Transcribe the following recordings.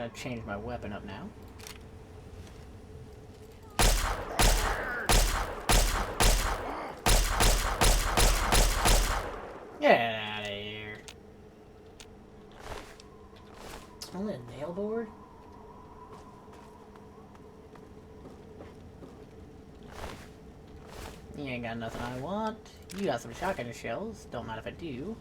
gonna change my weapon up now. Get out of here. Only a nail board? You ain't got nothing I want. You got some shotgun shells. Don't mind if I do.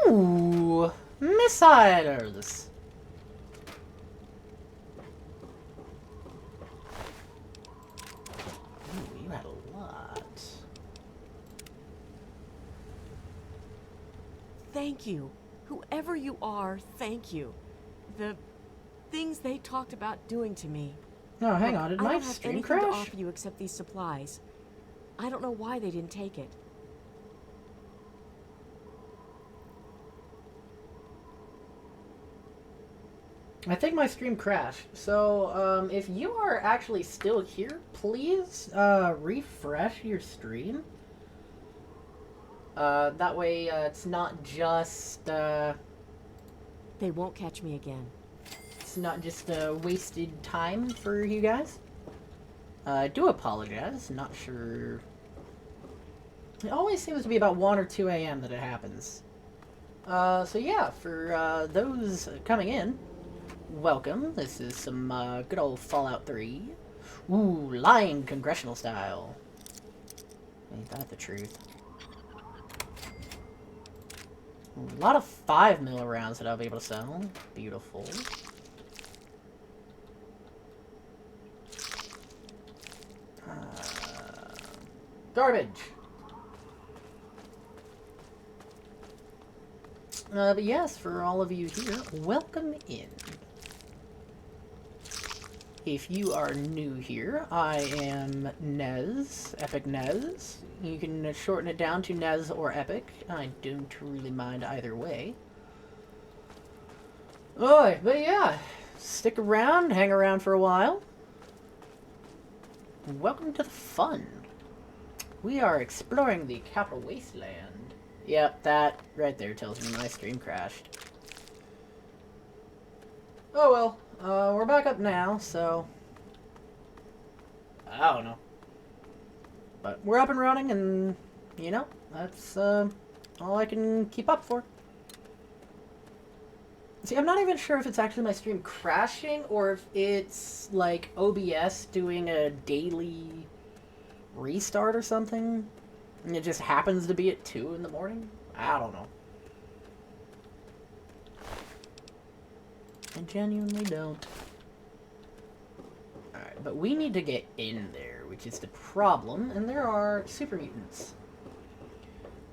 Ooh, missiles. Ooh, you had a lot. Thank you. Whoever you are, thank you. The things they talked about doing to me. Oh, hang on, did I my don't have stream anything to crash? offer you except these supplies. I don't know why they didn't take it. I think my stream crashed. So, if you are actually still here, please, refresh your stream. That way, it's not just, They won't catch me again. it's not just, wasted time for you guys. I do apologize, not sure. It always seems to be about 1 or 2 a.m. that it happens. So yeah, for, those coming in, welcome. This is some good old Fallout 3. Ooh, lying congressional style. Ain't that the truth? Ooh, a lot of 5mm rounds that I'll be able to sell. Beautiful. Garbage. But yes, for all of you here, welcome in. If you are new here, I am Nez, Epic Nez. You can shorten it down to Nez or Epic. I don't really mind either way. Oh, but yeah, stick around, hang around for a while. Welcome to the fun. We are exploring the Capital Wasteland. Yep, that right there tells me my stream crashed. Oh well. We're back up now, so I don't know. But we're up and running, and, you know, that's, all I can keep up for. See, I'm not even sure if it's actually my stream crashing, or if it's, like, OBS doing a daily restart or something, and it just happens to be at 2 in the morning. I don't know. I genuinely don't. Alright, but we need to get in there, which is the problem, and there are super mutants.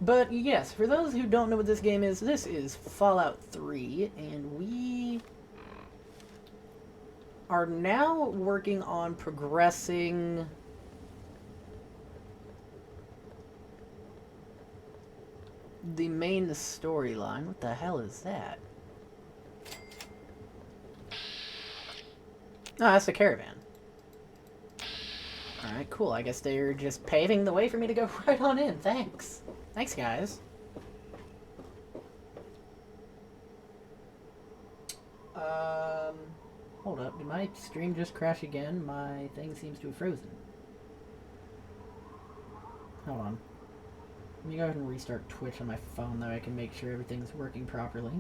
But yes, for those who don't know what this game is, this is Fallout 3, and we are now working on progressing the main storyline. What the hell is that? Oh, that's the caravan. Alright, cool. I guess they're just paving the way for me to go right on in. Thanks. Thanks, guys. Hold up. Did my stream just crash again? My thing seems to have frozen. Hold on. Let me go ahead and restart Twitch on my phone, though I can make sure everything's working properly.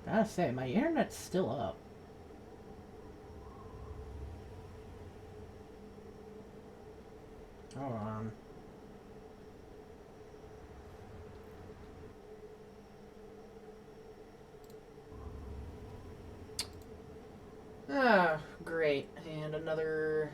Gotta say, my internet's still up. Hold on. Ah, great. And another...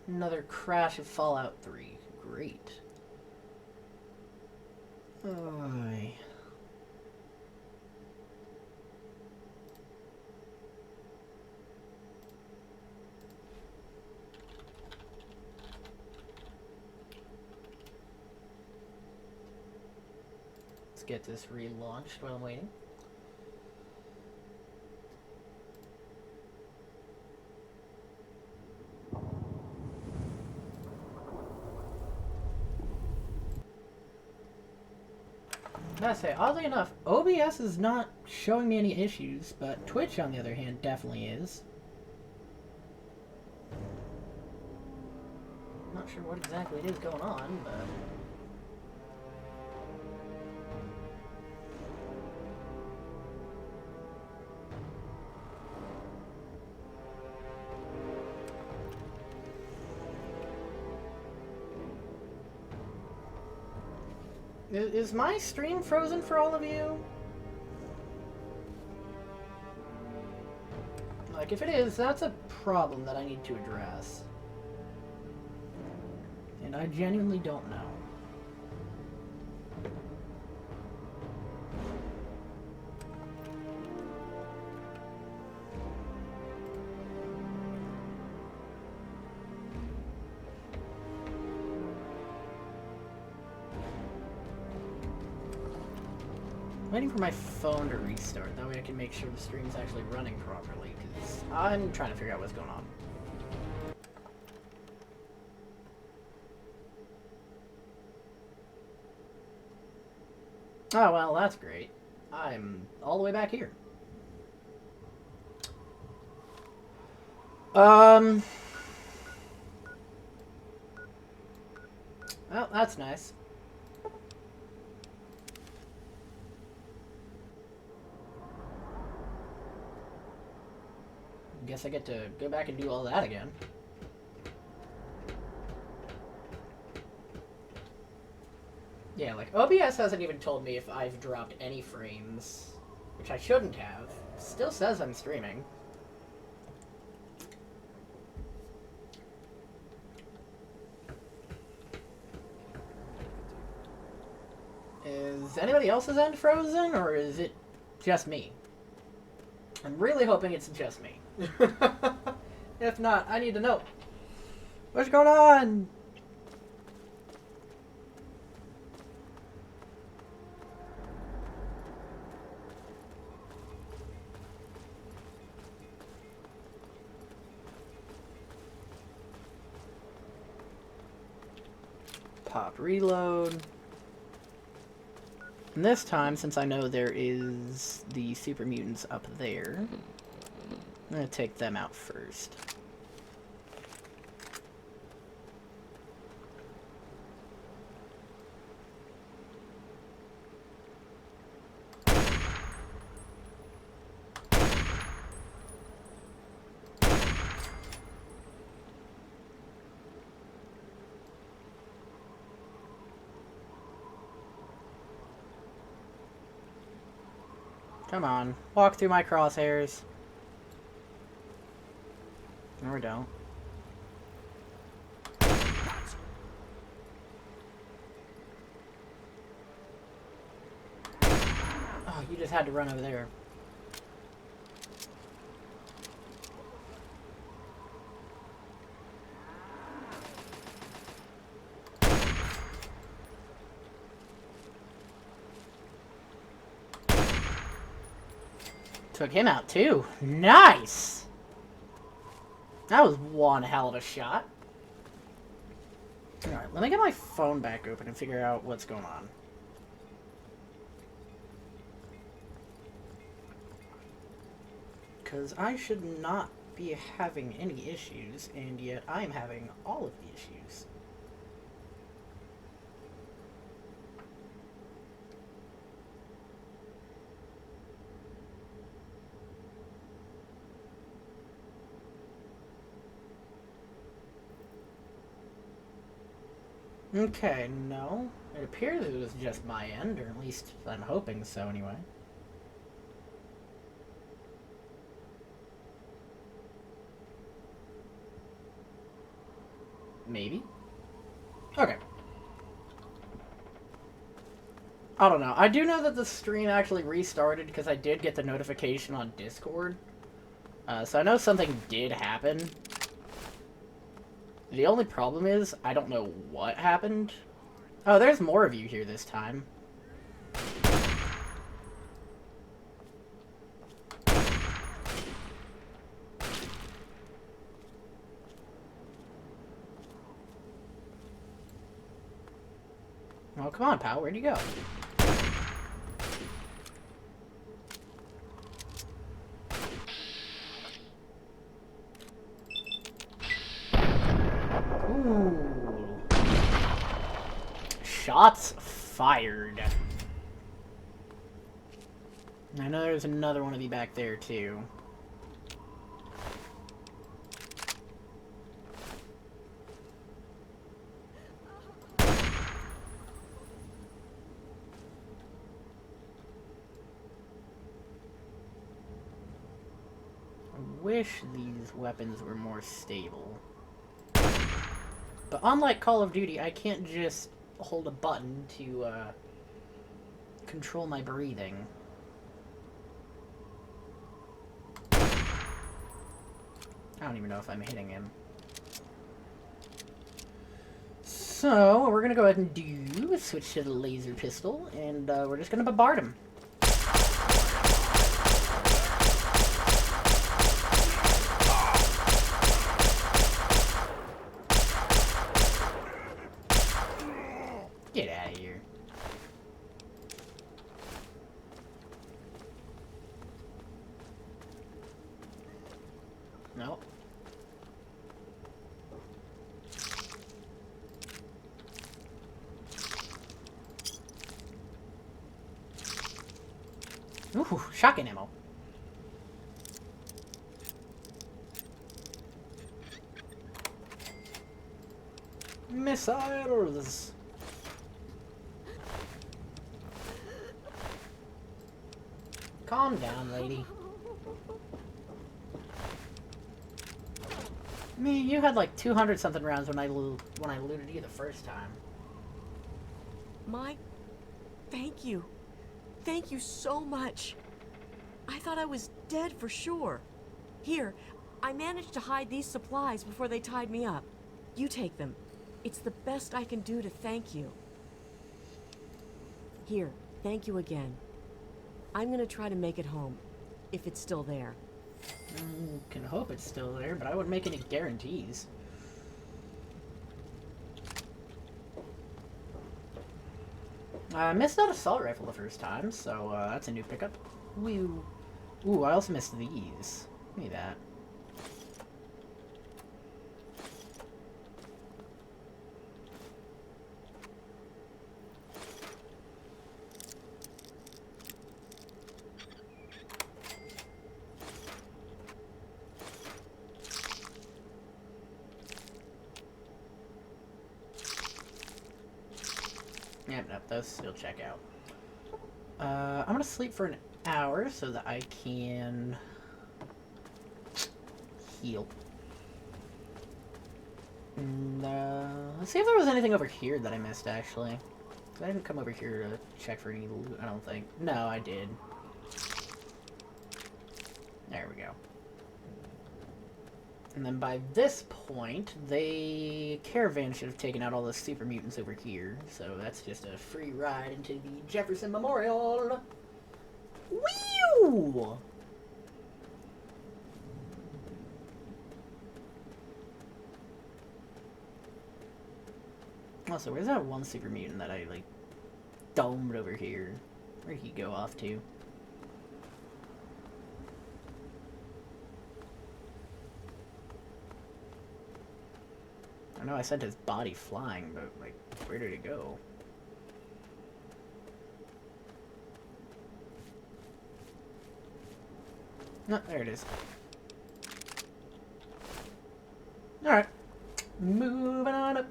Another crash of Fallout 3. Great. Oy. get this relaunched while I'm waiting. I gotta say, oddly enough, OBS is not showing me any issues, but Twitch, on the other hand, definitely is. I'm not sure what exactly it is going on, but... Is my stream frozen for all of you? Like, if it is, that's a problem that I need to address. And I genuinely don't know. Waiting for my phone to restart, that way I can make sure the stream's actually running properly, because I'm trying to figure out what's going on. Oh, well, that's great. I'm all the way back here. Well, that's nice. Guess I get to go back and do all that again. Yeah, like, OBS hasn't even told me if I've dropped any frames, which I shouldn't have. Still says I'm streaming. Is anybody else's end frozen, or is it just me? I'm really hoping it's just me. If not, I need to know. What's going on? Pop reload. And this time, since I know there is the super mutants up there, I'm gonna take them out first. Come on, walk through my crosshairs. No, we don't. Oh, you just had to run over there. Took him out too. Nice! That was one hell of a shot. Alright, let me get my phone back open and figure out what's going on. Because I should not be having any issues, and yet I am having all of the issues. Okay, no. It appears it was just my end, or at least I'm hoping so anyway. Maybe? Okay. I don't know. I do know that the stream actually restarted because I did get the notification on Discord. So I know something did happen. The only problem is, I don't know what happened. Oh, there's more of you here this time. Well, come on, pal. Where'd you go? Ooh. Shots fired. I know there's another one of you back there, too. I wish these weapons were more stable. But unlike Call of Duty, I can't just hold a button to control my breathing. I don't even know if I'm hitting him. So, what we're gonna go ahead and do is switch to the laser pistol, and we're just gonna bombard him. Get out of here. No. Ooh, shotgun ammo. Missiles. Calm down, lady. I mean, you had like 200 something rounds when I looted you the first time. Mike, thank you. Thank you so much. I thought I was dead for sure. Here, I managed to hide these supplies before they tied me up. You take them. It's the best I can do to thank you. Here, thank you again. I'm gonna try to make it home, if it's still there. Can hope it's still there, but I wouldn't make any guarantees. I missed that assault rifle the first time, so that's a new pickup. Woo. Ooh, I also missed these. Give me that. Yep, nope, those still check out. I'm gonna sleep for an hour so that I can heal. And, let's see if there was anything over here that I missed, actually. I didn't come over here to check for any loot, I don't think. No, I did. There we go. And then by this point, the caravan should have taken out all the super mutants over here. So that's just a free ride into the Jefferson Memorial. Whew! Also, where's that one super mutant that I, like, domed over here? Where'd he go off to? I know I sent his body flying, but, like, where did it go? No, there it is. Alright. Moving on up.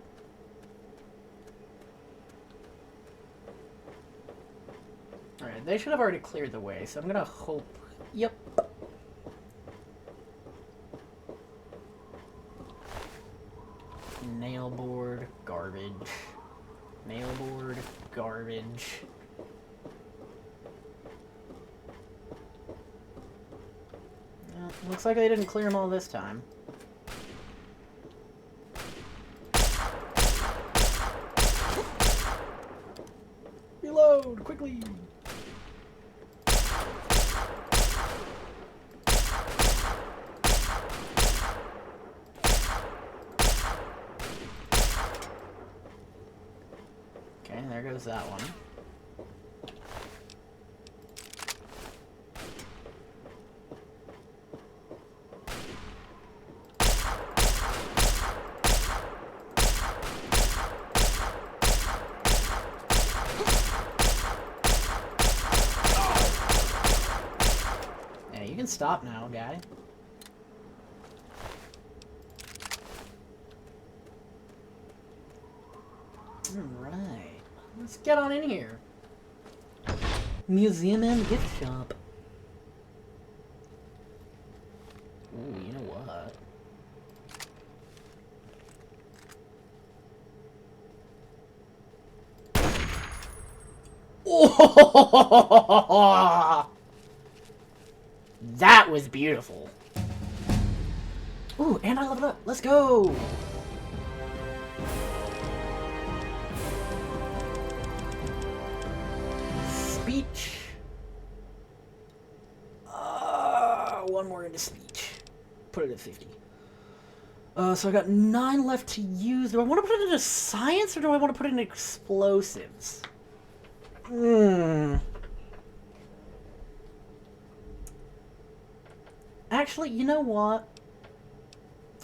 Alright, they should have already cleared the way, so I'm gonna hope... Yep. Nail board, garbage. Nail board, garbage. Well, looks like they didn't clear them all this time. Reload, quickly! there goes that one. Yeah, you can stop now, guy. Alright. Let's get on in here. Museum and gift shop. Ooh, you know what? Oh! That was beautiful. Ooh, and I leveled up. Let's go! Speech. One more into speech. Put it at 50. So I got 9 left to use. Do I want to put it into science or do I want to put it in explosives? Actually, you know what?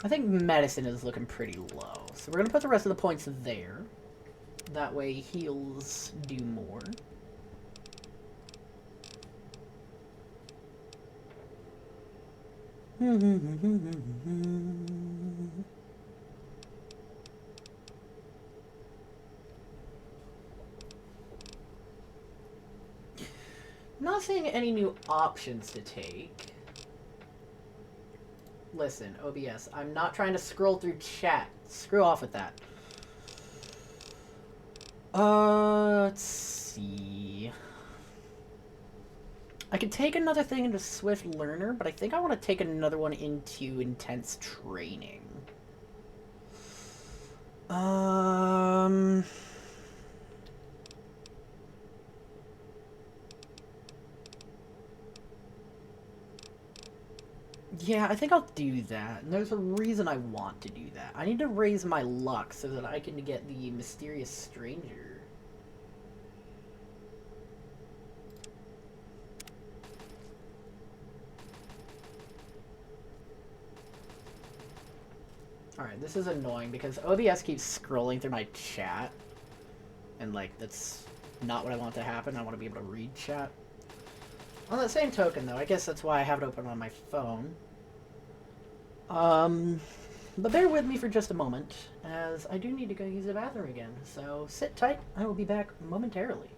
I think medicine is looking pretty low. So we're going to put the rest of the points there. That way heals do more. Not seeing any new options to take. Listen, OBS, I'm not trying to scroll through chat. Screw off with that. Let's see. I could take another thing into Swift Learner, but I think I want to take another one into Intense Training. Yeah, I think I'll do that. And there's a reason I want to do that. I need to raise my luck so that I can get the Mysterious Stranger. Alright, this is annoying because OBS keeps scrolling through my chat. And, like, that's not what I want to happen. I want to be able to read chat. On that same token, though, I guess that's why I have it open on my phone. But bear with me for just a moment, as I do need to go use the bathroom again. So sit tight, I will be back momentarily.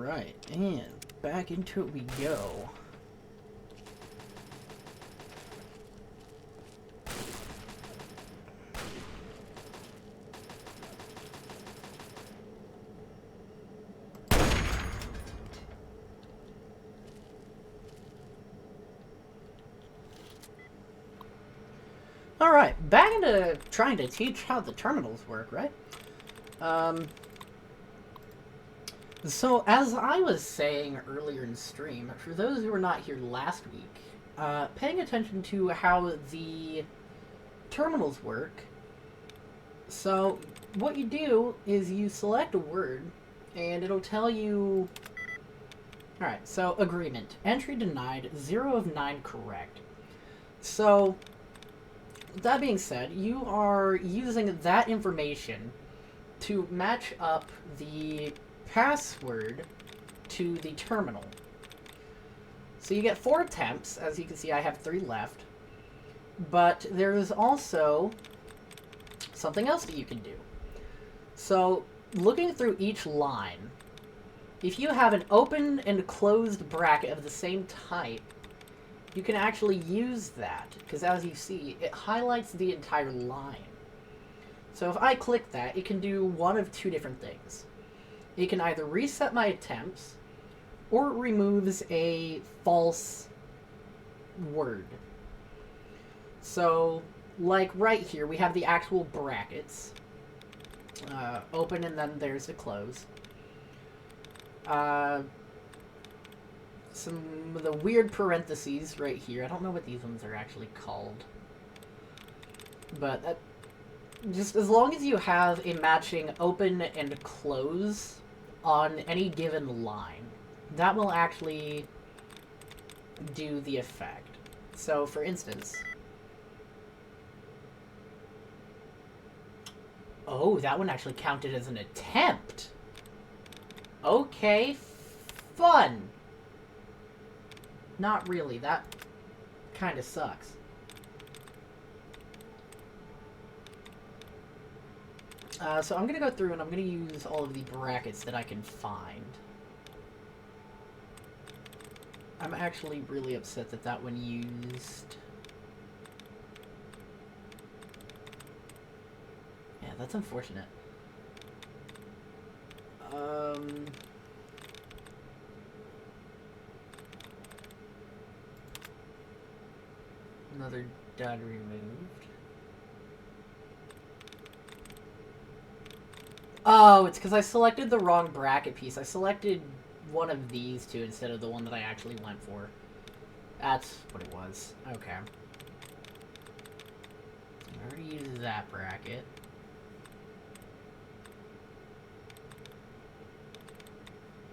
Alright, and back into it we go. Alright, back into trying to teach how the terminals work, right? So, as I was saying earlier in stream, for those who were not here last week, paying attention to how the terminals work, so what you do is you select a word, and it'll tell you... Alright, so agreement. Entry denied, 0 of 9 correct. So, that being said, you are using that information to match up the password to the terminal. So you get 4 attempts. As you can see, I have 3 left. But there's also something else that you can do. So, looking through each line, if you have an open and closed bracket of the same type, you can actually use that, because as you see, it highlights the entire line. So if I click that, it can do one of 2 different things. It can either reset my attempts, or it removes a false word. So, like right here, we have the actual brackets. Open and then there's the close. Some of the weird parentheses right here. I don't know what these ones are actually called. But that, just as long as you have a matching open and close on any given line, that will actually do the effect. So, for instance... Oh, that one actually counted as an attempt! Okay, fun! Not really, that kinda sucks. So I'm gonna go through and I'm gonna use all of the brackets that I can find. I'm actually really upset that that one used... Yeah, that's unfortunate. Another dot removed. Oh, it's because I selected the wrong bracket piece. I selected one of these two instead of the one that I actually went for. That's what it was. Okay. I already used that bracket.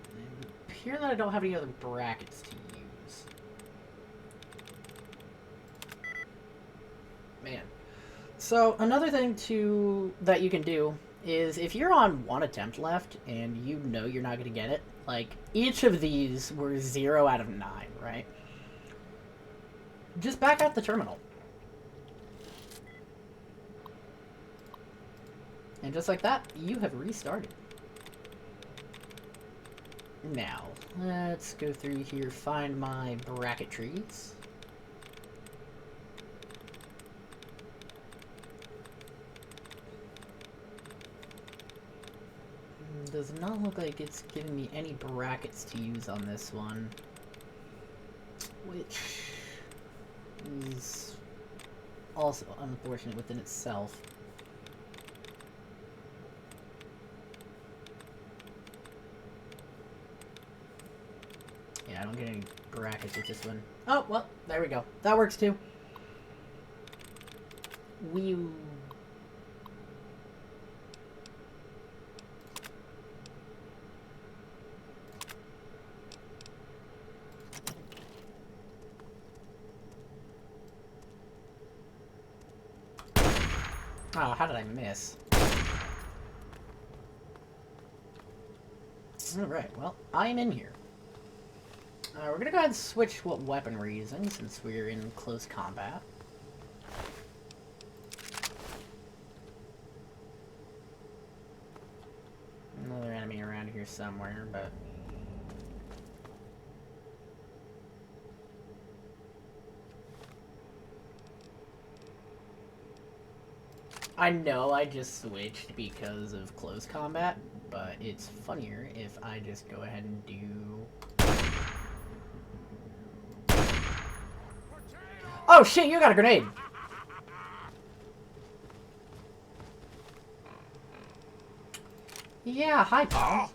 It would appear that I don't have any other brackets to use. Man. So, another thing that you can do is if you're on 1 attempt left and you know you're not going to get it, like, each of these were 0 out of 9, right? Just back out the terminal. And just like that, you have restarted. Now, let's go through here, find my bracket trees. Does not look like it's giving me any brackets to use on this one. Which is also unfortunate within itself. Yeah, I don't get any brackets with this one. Oh, well, there we go. That works too. Wee. Oh, how did I miss? Alright, well, I am in here. We're gonna go ahead and switch what weapon we're using, since we're in close combat. Another enemy around here somewhere, but... I know I just switched because of close combat, but it's funnier if I just go ahead and do... Oh shit, you got a grenade! Yeah, hi, pal.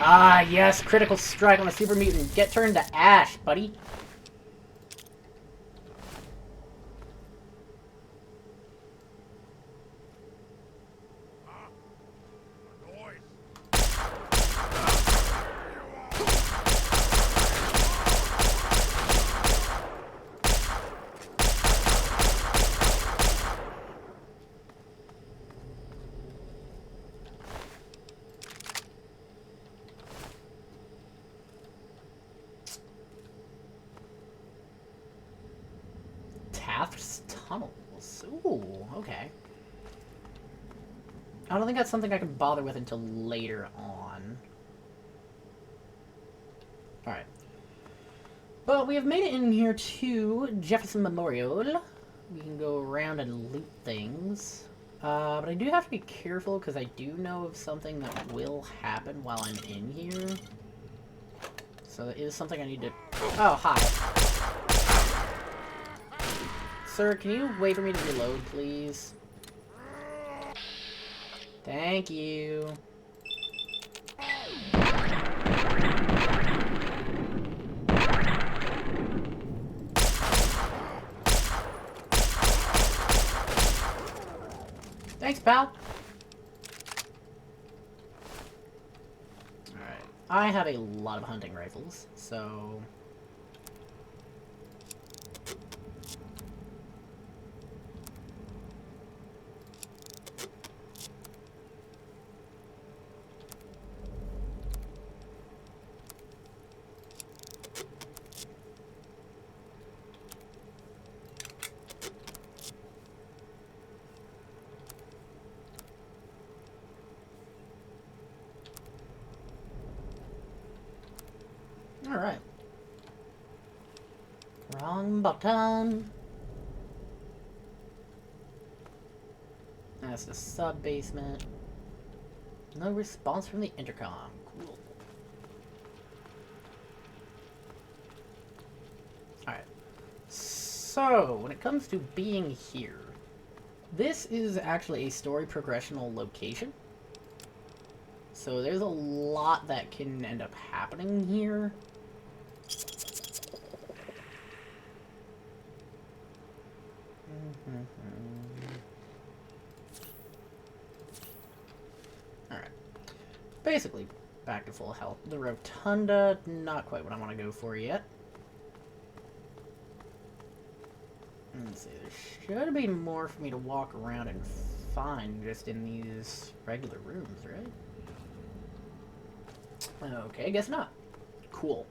Ah, yes, critical strike on a super mutant. Get turned to ash, buddy. Taft's tunnels. Ooh, okay. I don't think that's something I can bother with until later on. Alright. But we have made it in here to Jefferson Memorial. We can go around and loot things. But I do have to be careful because I do know of something that will happen while I'm in here. So that is something I need to... Oh, hi. Sir, can you wait for me to reload, please? Thank you. Thanks, pal. Alright. I have a lot of hunting rifles, so... Alright. Wrong button. That's the sub-basement. No response from the intercom. Cool. Alright. So, when it comes to being here, this is actually a story progressional location. So there's a lot that can end up happening here. Alright. Basically, back to full health. The rotunda, not quite what I want to go for yet. Let's see, there should be more for me to walk around and find just in these regular rooms, right? Okay, guess not. Cool.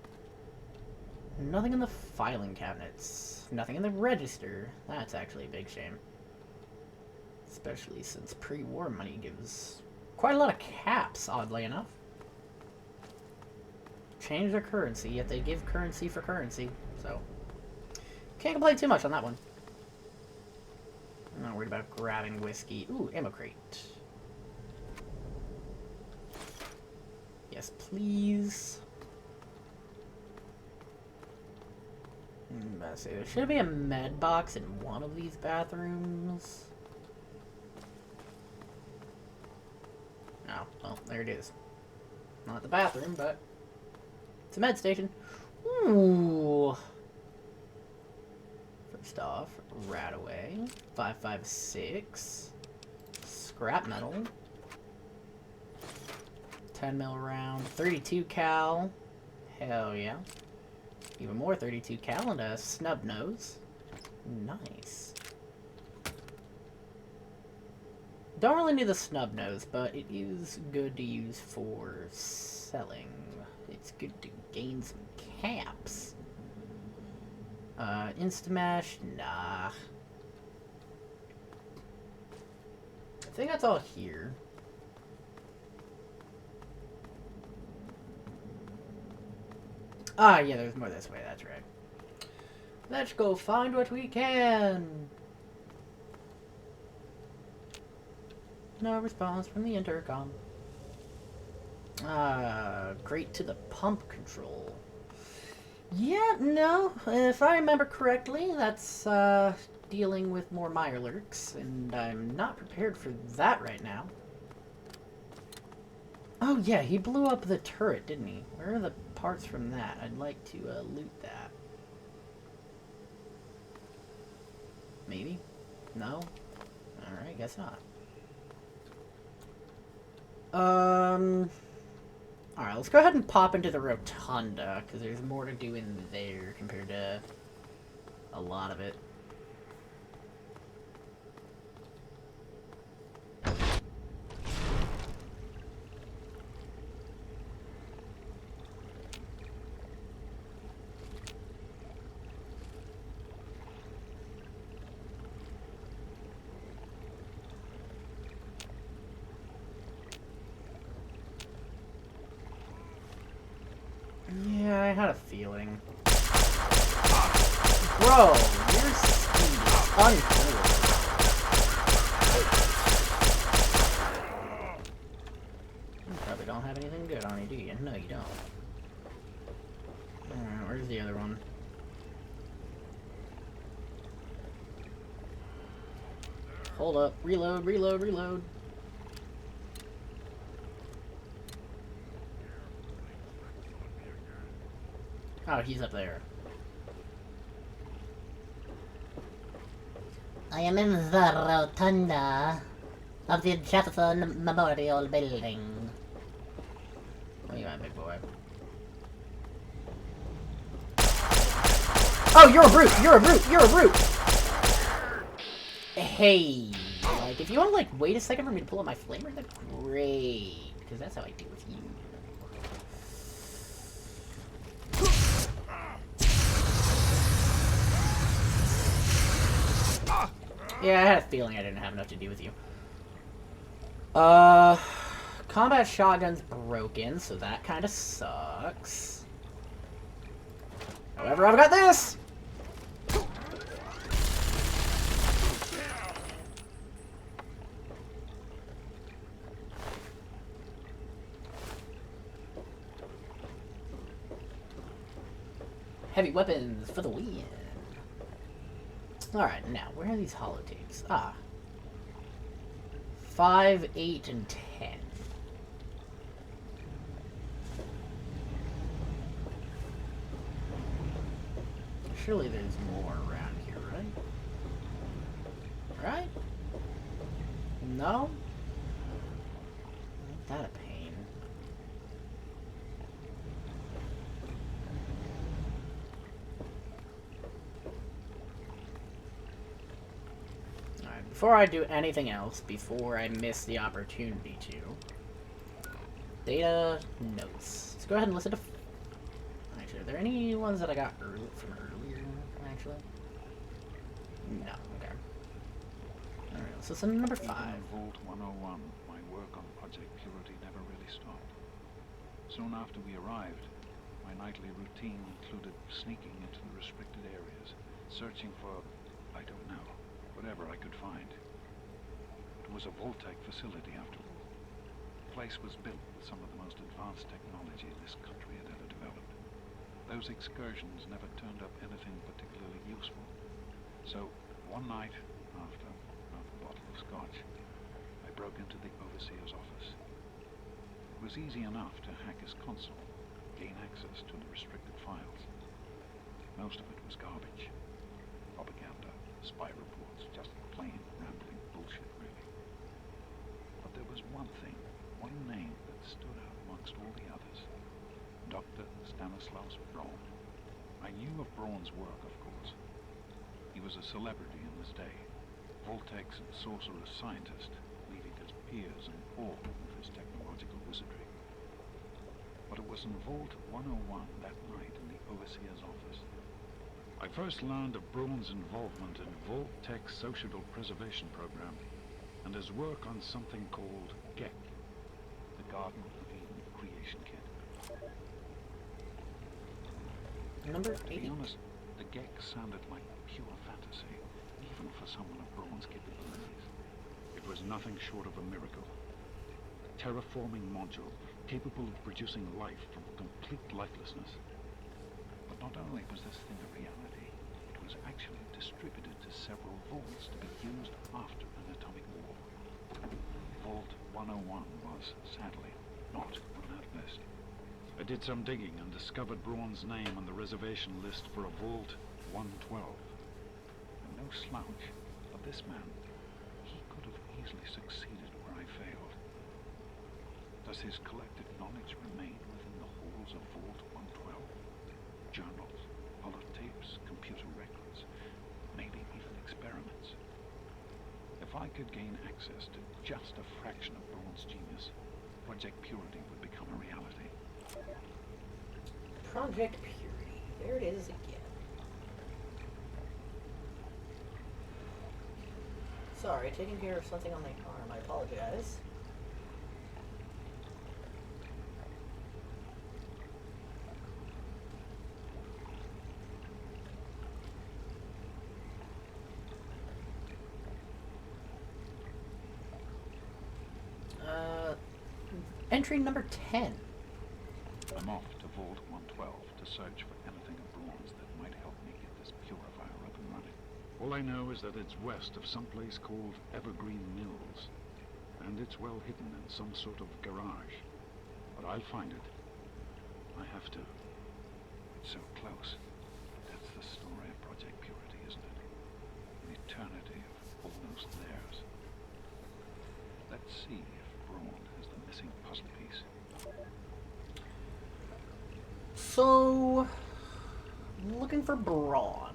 Nothing in the filing cabinets. Nothing in the register. That's actually a big shame. Especially since pre-war money gives quite a lot of caps, oddly enough. Change their currency, yet they give currency for currency. So, can't complain too much on that one. I'm not worried about grabbing whiskey. Ooh, ammo crate. Yes, please. Let's see, there should be a med box in one of these bathrooms. Oh, well, there it is. Not the bathroom, but it's a med station. Ooh. First off, Radaway, 5.56, scrap metal, 10 mil round, 32 cal, hell yeah. Even more 32 cal and a snub nose. Nice. Don't really need the snub nose, but it is good to use for selling. It's good to gain some caps. Instamash? Nah. I think that's all here. Ah, yeah, there's more this way, that's right. Let's go find what we can. No response from the intercom. Great to the pump control. Yeah, no, if I remember correctly, that's, dealing with more Mirelurks, and I'm not prepared for that right now. Oh yeah, he blew up the turret, didn't he? Where are the parts from that? I'd like to, loot that. Maybe? No? Alright, guess not. Alright, let's go ahead and pop into the rotunda, because there's more to do in there compared to a lot of it. Yeah, I had a feeling. Bro, your speed is uncool. You probably don't have anything good on you, do you? No, you don't. Alright, where's the other one? Hold up. Reload, reload, reload. Oh, he's up there. I am in the rotunda of the Jefferson Memorial Building. What do you want, big boy? Oh, you're a brute! You're a brute! You're a brute! Hey, like, if you want to, like, wait a second for me to pull up my flamer, that's great. Because that's how I deal with you. Yeah, I had a feeling I didn't have enough to do with you. Combat shotgun's broken, so that kind of sucks. However, I've got this! Heavy weapons for the win. Alright, now, where are these holotapes? Ah. 5, 8, and 10. Surely there's more around here, right? Right? No? Ain't that a pain? Alright, before I do anything else, before I miss the opportunity to... Data notes. Let's go ahead and listen to... Actually, are there any ones that I got from earlier, actually? No, okay. Alright, let's listen to number 5. Even in Vault 101, my work on Project Purity never really stopped. Soon after we arrived, my nightly routine included sneaking into the restricted areas, searching for, I don't know, whatever I could find. It was a Vault-Tec facility after all. The place was built with some of the most advanced technology this country had ever developed. Those excursions never turned up anything particularly useful. So, one night, after half a bottle of scotch, I broke into the overseer's office. It was easy enough to hack his console, gain access to the restricted files. Most of it was garbage. Propaganda, spy reports, just plain rambling bullshit, really. But there was one thing, one name that stood out amongst all the others. Dr. Stanislaus Braun. I knew of Braun's work, of course. He was a celebrity in his day, Vault-Tec's sorcerer's scientist, leaving his peers in awe of his technological wizardry. But it was in Vault 101 that night in the overseer's office. I first learned of Braun's involvement in Vault-Tec's social preservation program and his work on something called GEC, the Garden of Eden creation kit. Number To 8. be honest, the Gex sounded like pure fantasy, even for someone of Braun's capabilities. It was nothing short of a miracle. A terraforming module capable of producing life from complete lifelessness. But not only was this thing a reality, it was actually distributed to several vaults to be used after an atomic war. Vault 101 was, sadly, not on that list. I did some digging and discovered Braun's name on the reservation list for a Vault 112. And no slouch, but this man, he could have easily succeeded where I failed. Does his collected knowledge remain within the halls of Vault 112? Journals, holotapes, computer records, maybe even experiments. If I could gain access to just a fraction of Braun's genius, Project Purity would become a reality. Project Purity. There it is again. Sorry, taking care of something on the arm. I apologize. Entry number 10. I'm off to Vault 112 to search for anything of Braun's that might help me get this purifier up and running. All I know is that it's west of some place called Evergreen Mills, and it's well hidden in some sort of garage. But I'll find it. I have to. It's so close. That's the story of Project Purity, isn't it? An eternity of almost theirs. Let's see if Braun has the missing puzzle piece. So, looking for Braun.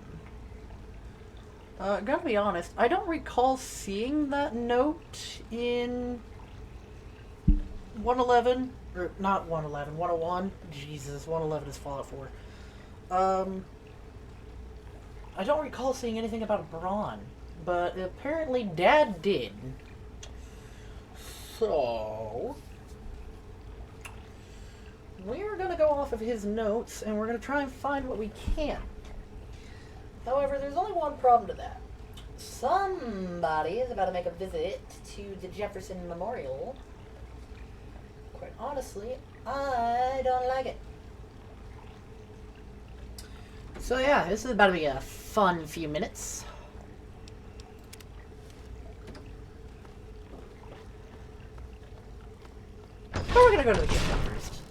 Gotta be honest, I don't recall seeing that note in 111, or not 111, 101. Jesus, 111 is Fallout 4. I don't recall seeing anything about Braun, but apparently Dad did. So, we're gonna go off of his notes, and we're gonna try and find what we can. However, there's only one problem to that. Somebody is about to make a visit to the Jefferson Memorial. Quite honestly, I don't like it. So yeah, this is about to be a fun few minutes. But we're gonna go to the gift shop first.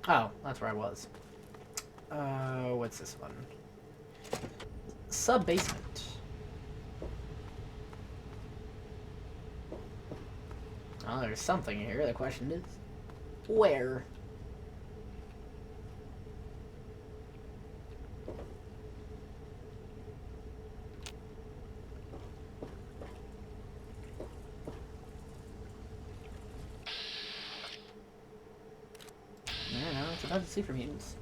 Oh, that's where I was. What's this one? Sub-basement. Oh, there's something here. The question is, where? I don't know. It's about to super mutants.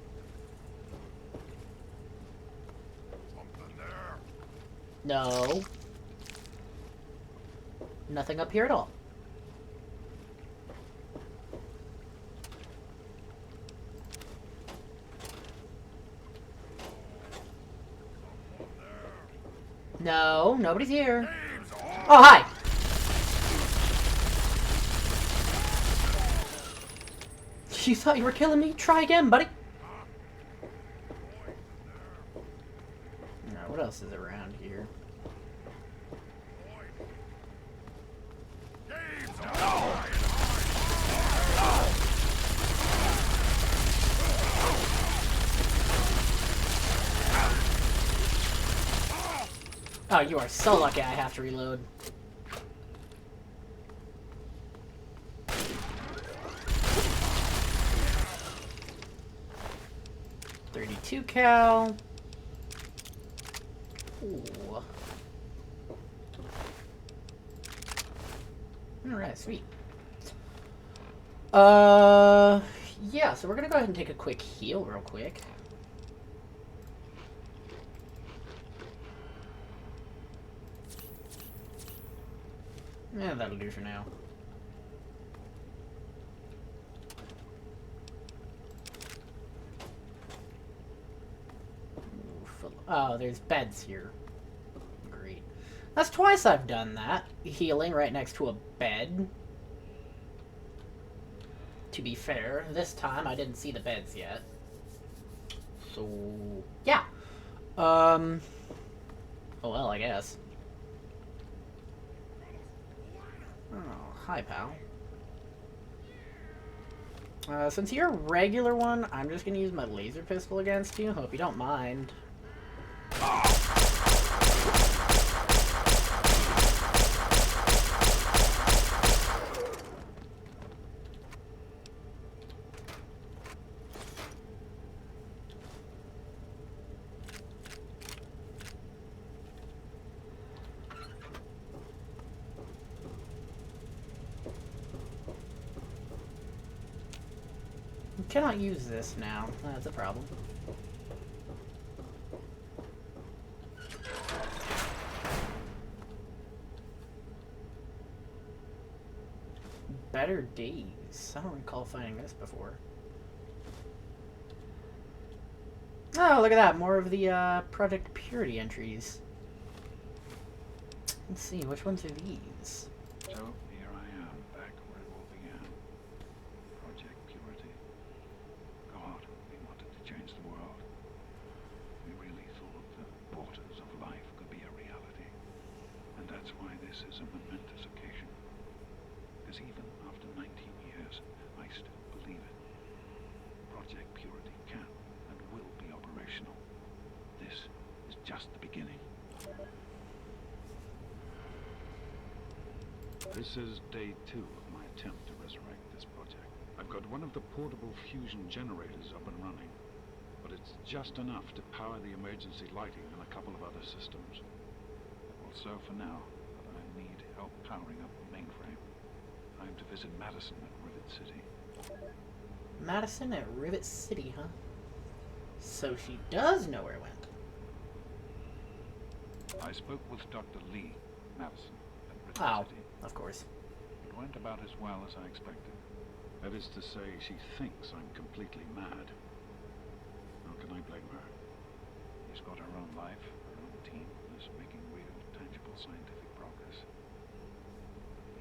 No. Nothing up here at all. No, nobody's here. Oh, hi! You thought you were killing me? Try again, buddy. Alright, what else is around here? Oh, you are so lucky I have to reload. .32 cal. Ooh. Alright, sweet. Yeah, so we're gonna go ahead and take a quick heal real quick. Yeah, that'll do for now. Oh, there's beds here. Great. That's twice I've done that. Healing right next to a bed. To be fair, this time I didn't see the beds yet. So, yeah. Oh well, I guess. Oh, hi, pal. Since you're a regular one, I'm just gonna use my laser pistol against you. Hope you don't mind. You cannot use this now. That's a problem. Better days. I don't recall finding this before. Oh, look at that. More of the Project Purity entries. Let's see, which ones are these? So, here I am, back where it all began. Project Purity. God, we wanted to change the world. We really thought the portals of life could be a reality. And that's why this is a momentous occasion. Because even after 19 years, I still believe it. Project Purity can and will be operational. This is just the beginning. This is day 2 of my attempt to resurrect this project. I've got one of the portable fusion generators up and running, but it's just enough to power the emergency lighting and a couple of other systems. Also, for now, I need help powering up the mainframe. I'm to visit Madison at Rivet City. Madison at Rivet City, huh? So she does know where it went. I spoke with Dr. Lee, Madison, at Rivet City. Of course. It went about as well as I expected. That is to say, she thinks I'm completely mad. How can I blame her? She's got her own life, her own team, and is making real, tangible scientific progress.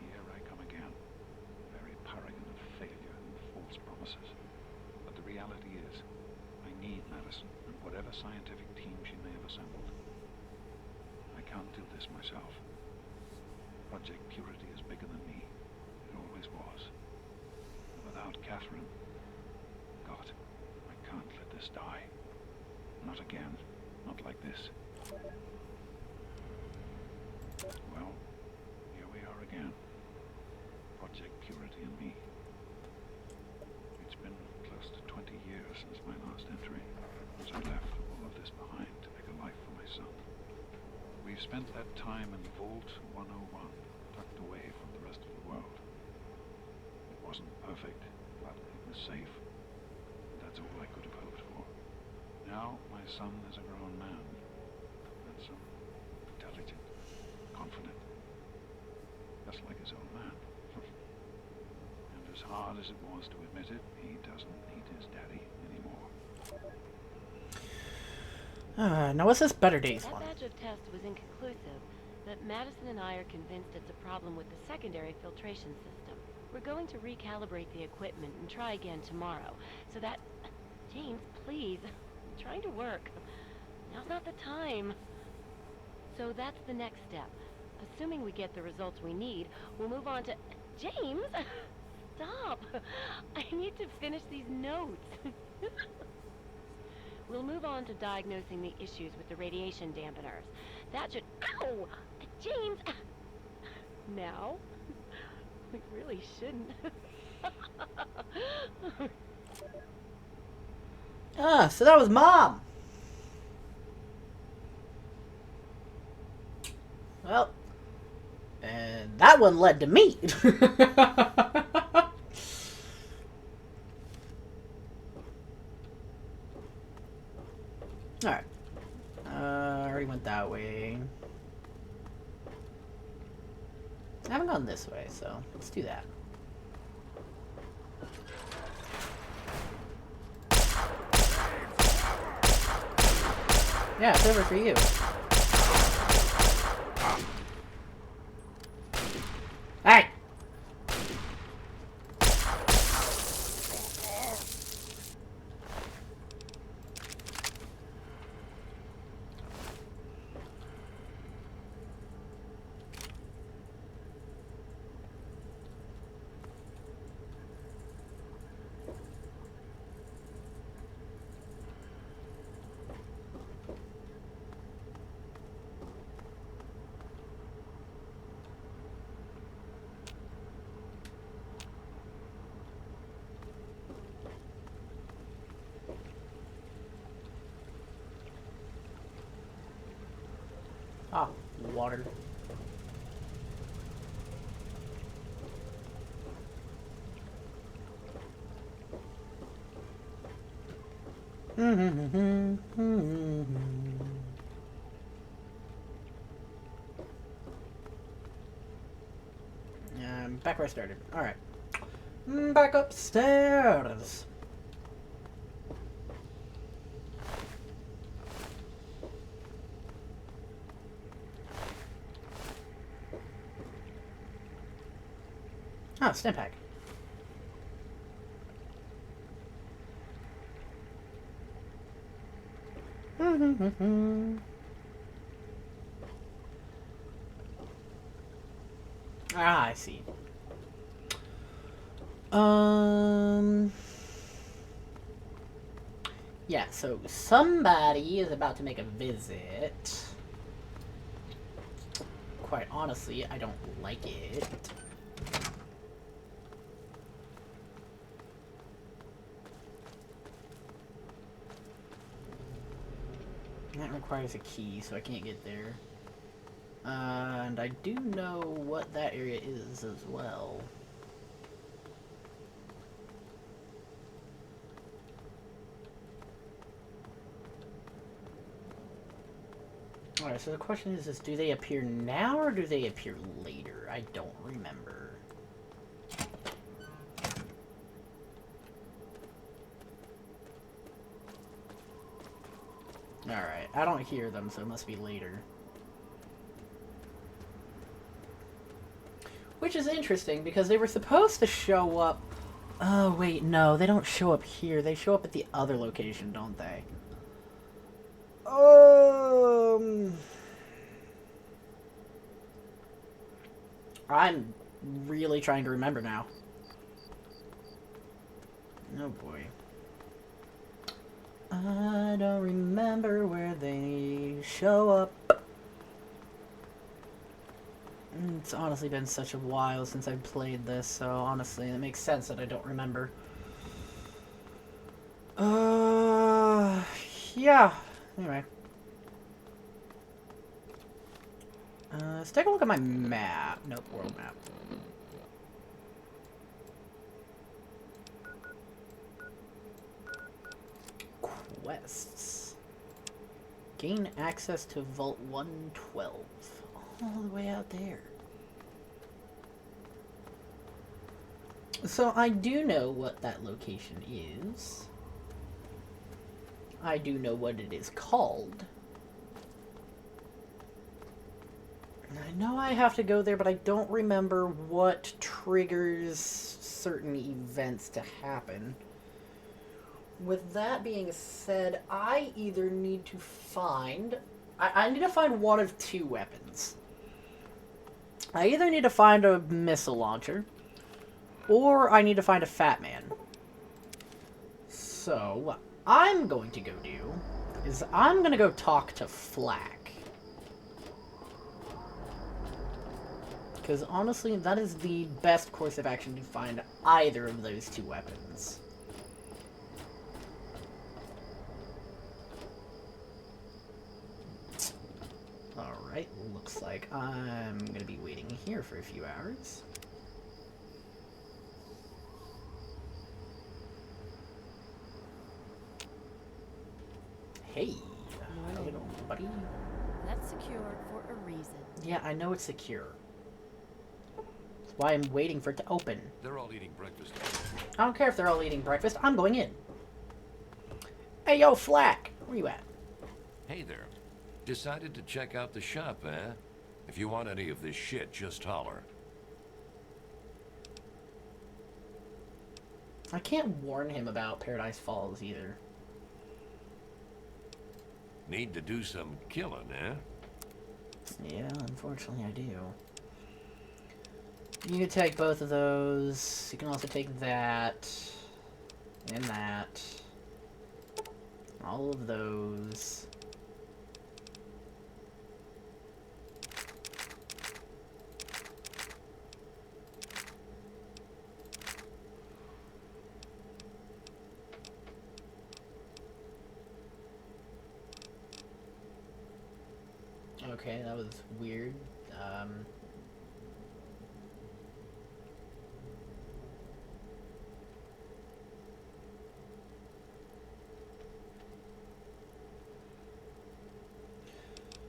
Here I come again. Very paragon of failure and false promises. But the reality is, I need Madison and whatever scientific team she may have assembled. I can't do this myself. Project Purity is bigger than me. It always was. Without Catherine, God, I can't let this die. Not again. Not like this. Well, here we are again. Project Purity and me. It's been close to 20 years since my last entry, as I left all of this behind to make a life for my son. We've spent that time in Vault 101, tucked away from the rest of the world. It wasn't perfect, but it was safe. That's all I could have hoped for. Now, my son is a grown man. Handsome, intelligent, confident. Just like his own man. And as hard as it was to admit it, he doesn't need his daddy anymore. Now what's this Better Days That one? batch of tests was inconclusive, but Madison and I are convinced it's a problem with the secondary filtration system. We're going to recalibrate the equipment and try again tomorrow, so that... James, please. I'm trying to work. Now's not the time. So that's the next step. Assuming we get the results we need, we'll move on to... James! Stop! I need to finish these notes. We'll move on to diagnosing the issues with the radiation dampeners. That should... Ow! James! Now? We really shouldn't. So that was Mom! Well, and that one led to me! Alright. I already went that way. I haven't gone this way, so let's do that. Yeah, it's over for you. Hey! Ah, water. Back where I started. Alright. Back upstairs. Ah, stim pack. Ah, I see. Yeah, so somebody is about to make a visit. Quite honestly, I don't like it. That requires a key, so I can't get there. And I do know what that area is as well. Alright, so the question is, do they appear now or do they appear later? I don't remember. Alright, I don't hear them, so it must be later. Which is interesting, because they were supposed to show up... Oh, wait, no, they don't show up here. They show up at the other location, don't they? I'm really trying to remember now. Oh boy. I don't remember where they show up. It's honestly been such a while since I've played this, so honestly, it makes sense that I don't remember. Yeah. Anyway. Let's take a look at my map. Nope, world map. Quests. Gain access to Vault 112. All the way out there. So I do know what that location is. I do know what it is called. I know I have to go there, but I don't remember what triggers certain events to happen. With that being said, I either need to find... I need to find one of two weapons. I either need to find a missile launcher, or I need to find a fat man. So, what I'm going to go do is I'm going to go talk to Flack. Because honestly, that is the best course of action to find either of those two weapons. Alright, looks like I'm going to be waiting here for a few hours. Hey, how you doing, buddy? That's secure for a reason. Yeah, I know it's secure. That's why I'm waiting for it to open. They're all eating breakfast. I don't care if they're all eating breakfast. I'm going in. Hey, yo, Flack. Where you at? Hey there. Decided to check out the shop, eh? If you want any of this shit, just holler. I can't warn him about Paradise Falls either. Need to do some killing, eh? Yeah, unfortunately I do. You can take both of those. You can also take that. And that. All of those. Okay, that was weird.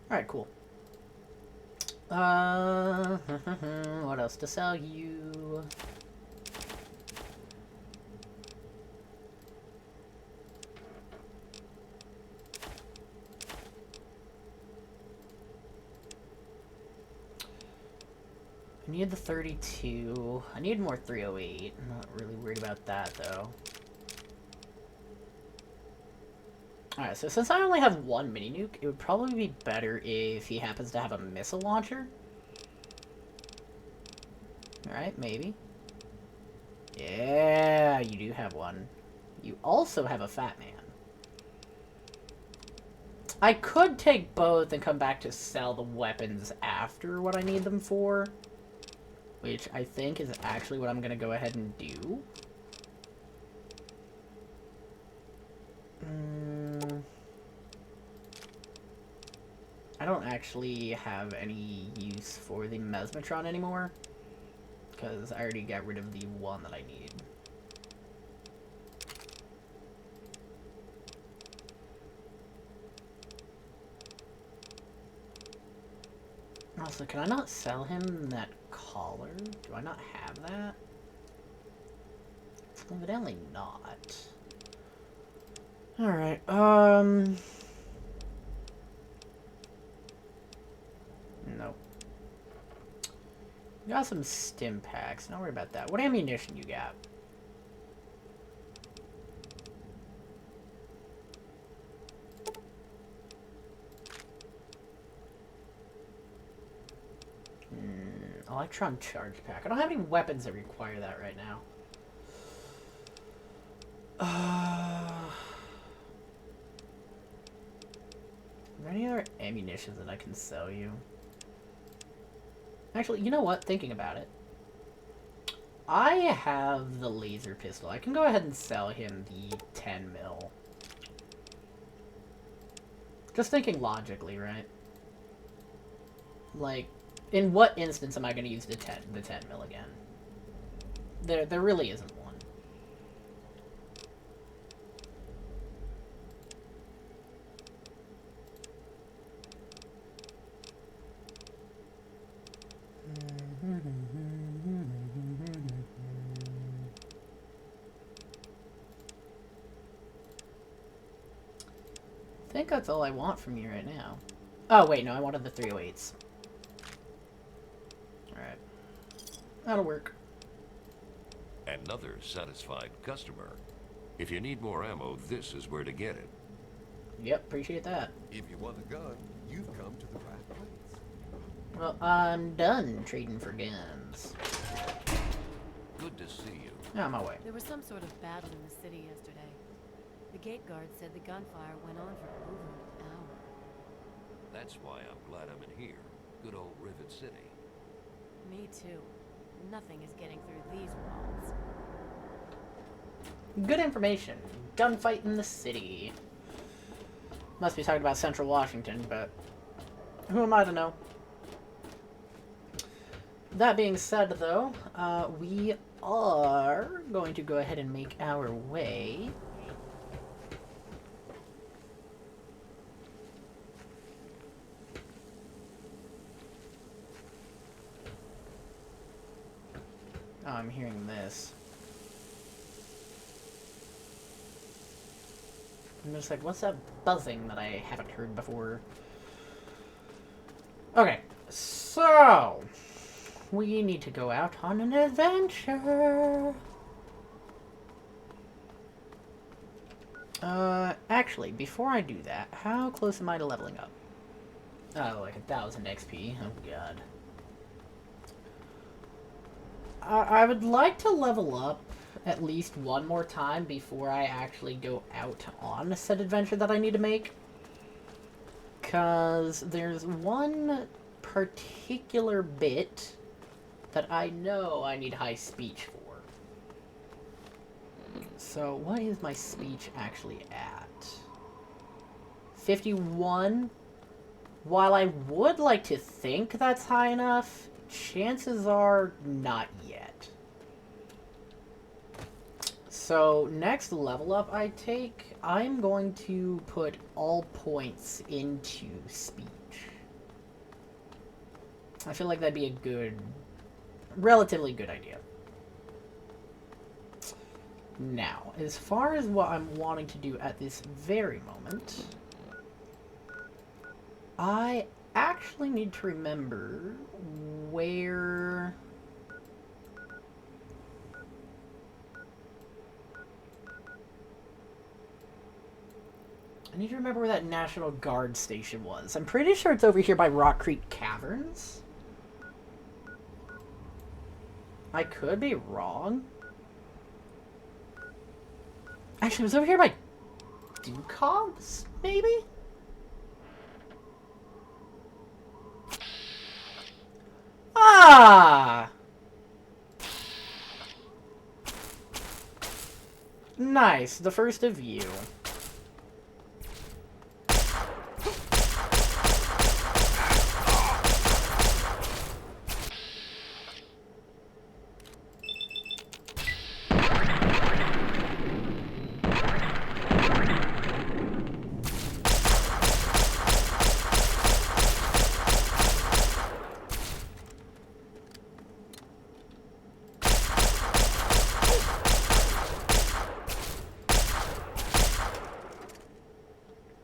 Alright, cool. What else to sell you? I need the 32. I need more 308. I'm not really worried about that, though. Alright, so since I only have one mini-nuke, it would probably be better if he happens to have a missile launcher. Alright, maybe. Yeah, you do have one. You also have a Fat Man. I could take both and come back to sell the weapons after what I need them for. Which I think is actually what I'm going to go ahead and do. I don't actually have any use for the Mesmetron anymore. Because I already got rid of the one that I need. Also, can I not sell him that collar? Do I not have that? Evidently not. Alright, Nope. You got some stim packs. Don't worry about that. What ammunition you got? Electron charge pack. I don't have any weapons that require that right now. Are there any other ammunition that I can sell you? Actually, you know what? Thinking about it. I have the laser pistol. I can go ahead and sell him the 10 mil. Just thinking logically, right? Like, in what instance am I going to use the 10 mil again? There really isn't one. I think that's all I want from you right now. Oh, wait, no, I wanted the 308s. Alright. That'll work. Another satisfied customer. If you need more ammo, this is where to get it. Yep, appreciate that. If you want a gun, you've come to the right place. Well, I'm done trading for guns. Good to see you. On my way. There was some sort of battle in the city yesterday. The gate guard said the gunfire went on for over an hour. That's why I'm glad I'm in here. Good old Rivet City. Me too. Nothing is getting through these walls. Good information. Gunfight in the city. Must be talking about Central Washington, but who am I to know? That being said, though, we are going to go ahead and make our way. Oh, I'm hearing this. I'm just like, what's that buzzing that I haven't heard before? Okay, so we need to go out on an adventure. Actually, before I do that, how close am I to leveling up? Oh, like 1,000 XP. Oh, God. I would like to level up at least one more time before I actually go out on a said adventure that I need to make. Because there's one particular bit that I know I need high speech for. So, what is my speech actually at? 51? While I would like to think that's high enough, chances are not yet. So, next level up I take, I'm going to put all points into speech. I feel like that'd be a good, relatively good idea. Now, as far as what I'm wanting to do at this very moment, I actually need to remember where... I need to remember where that National Guard station was. I'm pretty sure it's over here by Rock Creek Caverns. I could be wrong. Actually, it was over here by Ducobs, maybe? Ah! Nice, the first of you.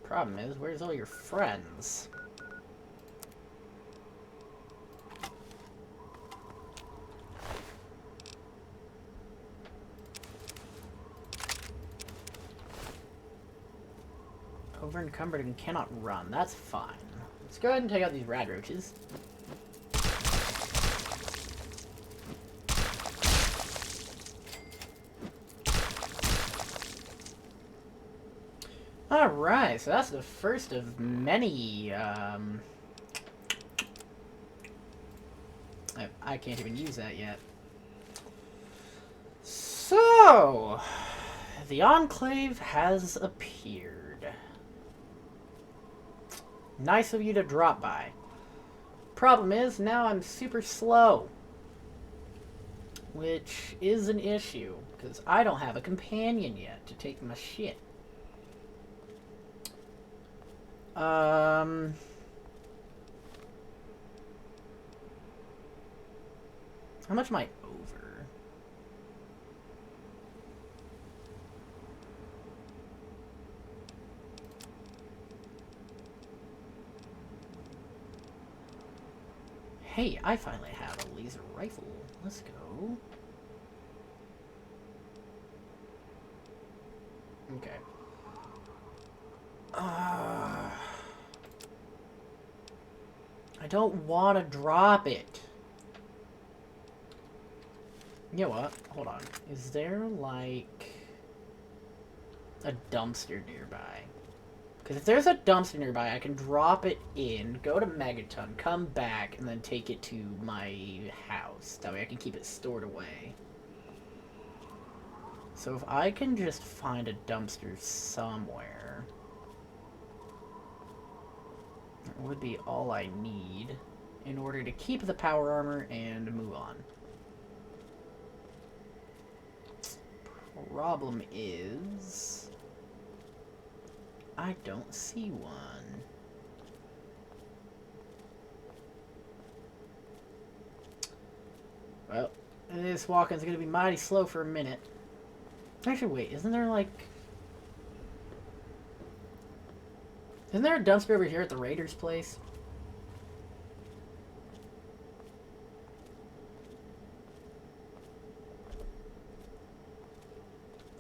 Problem is, where's all your friends? Over encumbered and cannot run. That's fine. Let's go ahead and take out these rad roaches. Alright, so that's the first of many, I can't even use that yet. So, the Enclave has appeared. Nice of you to drop by. Problem is, now I'm super slow. Which is an issue, because I don't have a companion yet to take my shit. How much am I over? Hey, I finally have a laser rifle. Let's go. Okay. I don't want to drop it. You know what? Hold on. Is there, like, a dumpster nearby? Because if there's a dumpster nearby, I can drop it in, go to Megaton, come back, and then take it to my house. That way I can keep it stored away. So if I can just find a dumpster somewhere, that would be all I need in order to keep the power armor and move on. Problem is, I don't see one. Well, this walking's gonna be mighty slow for a minute. Actually, wait, isn't there like... Isn't there a dumpster over here at the Raiders place?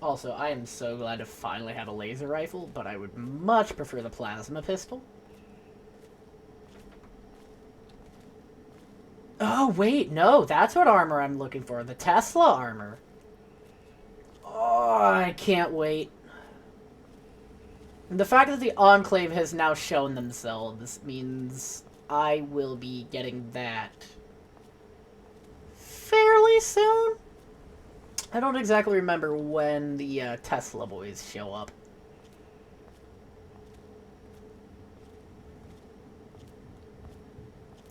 Also, I am so glad to finally have a laser rifle, but I would much prefer the plasma pistol. Oh, wait, no, that's what armor I'm looking for. The Tesla armor. Oh, I can't wait. The fact that the Enclave has now shown themselves means I will be getting that fairly soon. I don't exactly remember when the Tesla boys show up.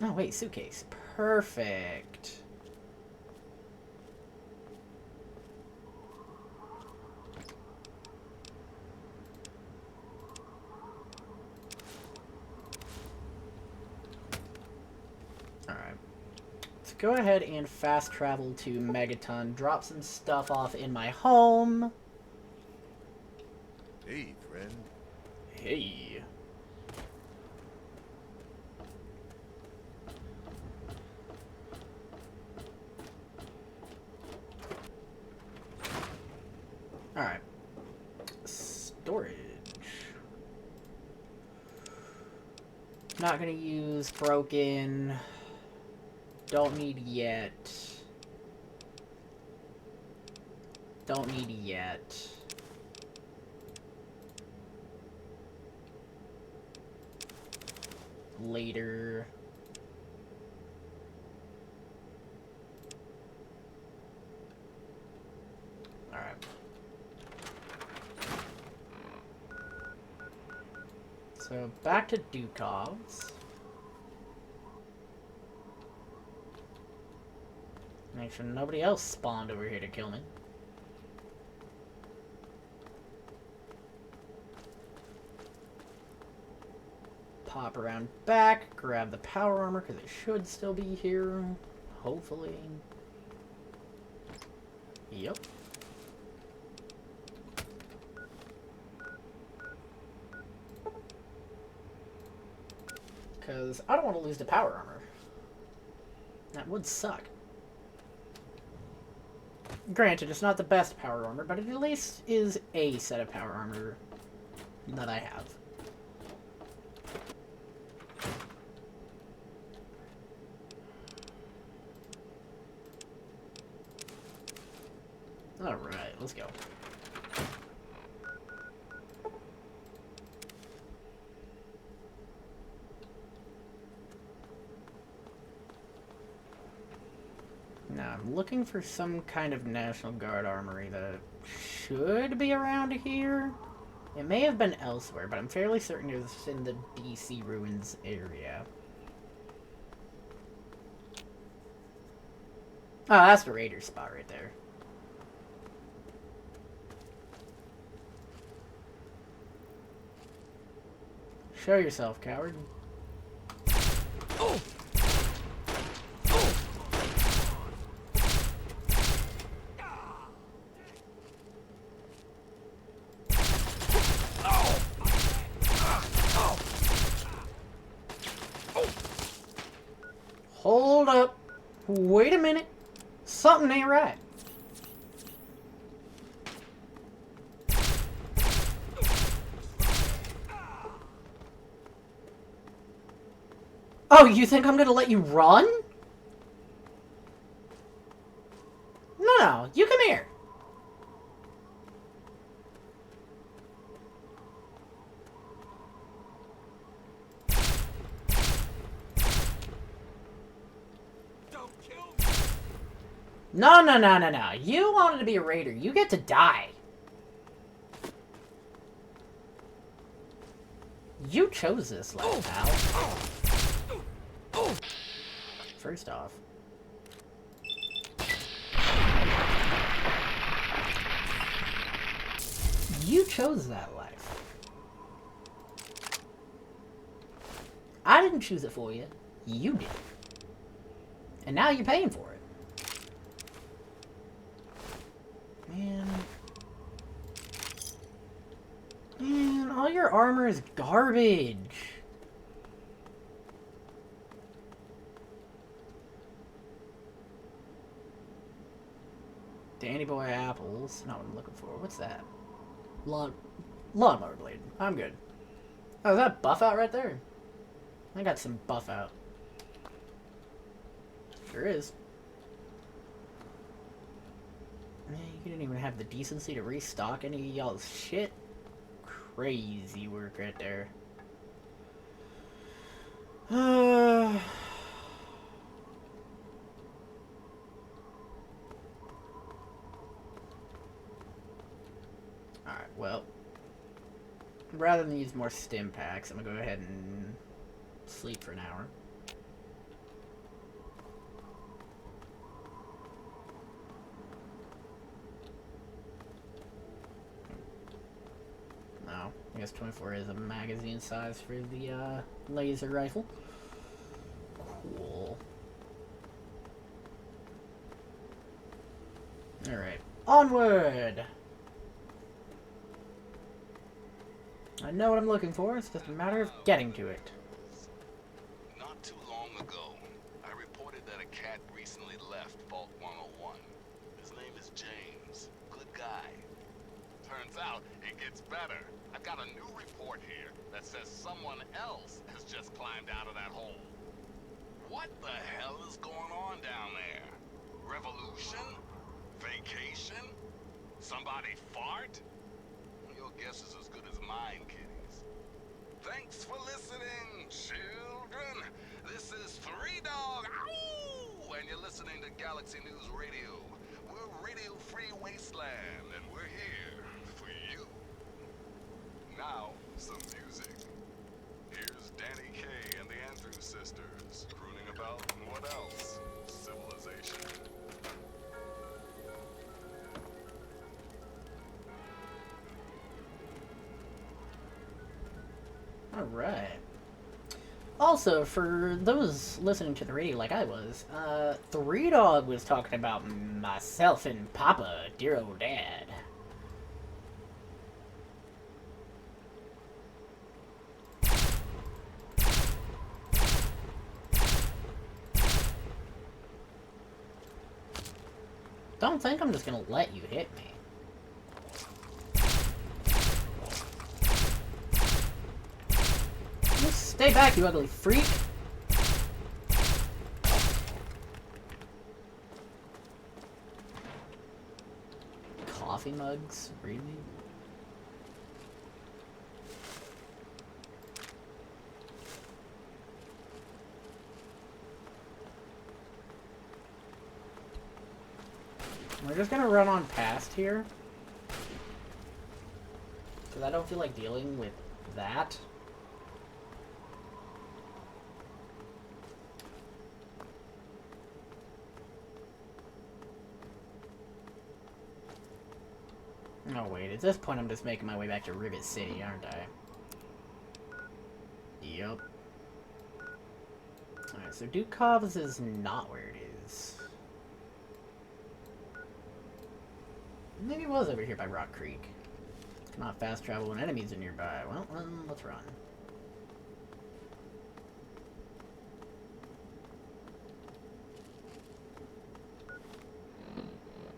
Oh, wait, suitcase. Perfect. Alright. Let's go ahead and fast travel to Megaton, drop some stuff off in my home. Hey, friend. Hey. Alright. Storage. Not gonna use broken. Don't need yet. Don't need yet. Later. Alright. So back to Dukov's. Make sure nobody else spawned over here to kill me. Pop around back, grab the power armor because it should still be here. Hopefully. Yep. Because I don't want to lose the power armor. That would suck. Granted, it's not the best power armor, but it at least is a set of power armor that I have. Alright, let's go. Now, I'm looking for some kind of National Guard armory that should be around here. It may have been elsewhere, but I'm fairly certain it was in the DC Ruins area. Oh, that's the Raider spot right there. Show yourself, coward. Oh! Hold up. Wait a minute. Something ain't right. Oh, you think I'm gonna let you run? No, you come here. No, no, no, no, no. You wanted to be a raider. You get to die. You chose this life, pal. First off. You chose that life. I didn't choose it for you. You did. And now you're paying for it. Man, Man, all your armor is garbage. Danny Boy apples. Not what I'm looking for. What's that? Lawnmower blade. I'm good. Oh, is that buff out right there? I got some buff out. Sure is. Man, you didn't even have the decency to restock any of y'all's shit. Crazy work right there. Alright, well. Rather than use more stim packs, I'm gonna go ahead and sleep for an hour. No, I guess 24 is a magazine size for the laser rifle. Cool. Alright, onward! I know what I'm looking for, it's just a matter of getting to it. Not too long ago, I reported that a cat recently left Vault 101. His name is James. Good guy. Turns out, it gets better. I've got a new report here that says someone else has just climbed out of that hole. What the hell is going on down there? Revolution? Vacation? Somebody fart? Your guess is as good as mine, kiddies. Thanks for listening, children. This is Three Dog, ow! And you're listening to Galaxy News Radio. We're Radio Free Wasteland, and we're here for you. Now, some music. Here's Danny Kaye and the Andrews Sisters, crooning about what else? Civilization. Alright. Also, for those listening to the radio like I was, Three Dog was talking about myself and Papa, dear old dad. Don't think I'm just gonna let you hit me. Stay back, you ugly freak! Coffee mugs? Really? We're just gonna run on past here. Because I don't feel like dealing with that. Oh wait, at this point I'm just making my way back to Rivet City, aren't I? Yup. Alright, so Dukov's is not where it is. Maybe it was over here by Rock Creek. Cannot fast travel when enemies are nearby. Well, let's run.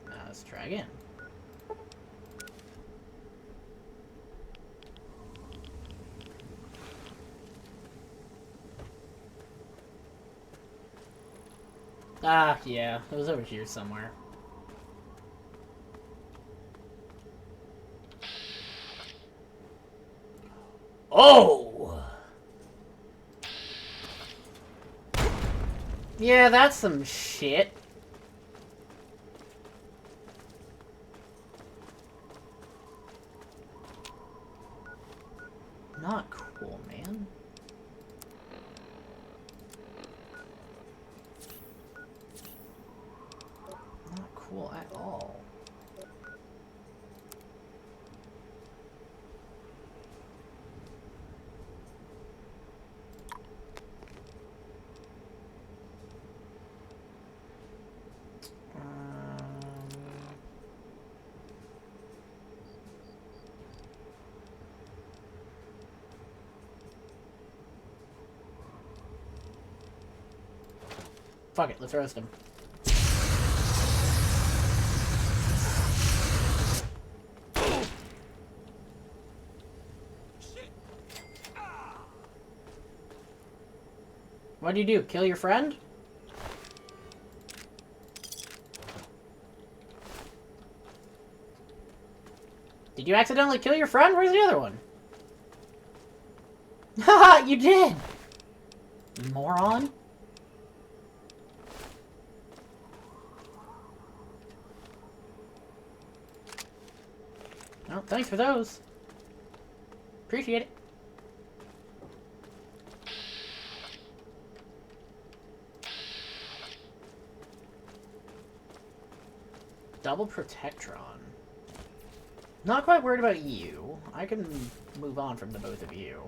Now let's try again. Ah, yeah, it was over here somewhere. Oh! Yeah, that's some shit. Not cool, man. Not cool at all. Fuck it, let's roast him. What'd you do? Kill your friend? Did you accidentally kill your friend? Where's the other one? Haha, you did! Moron. Well, thanks for those. Appreciate it. Double Protectron. Not quite worried about you. I can move on from the both of you.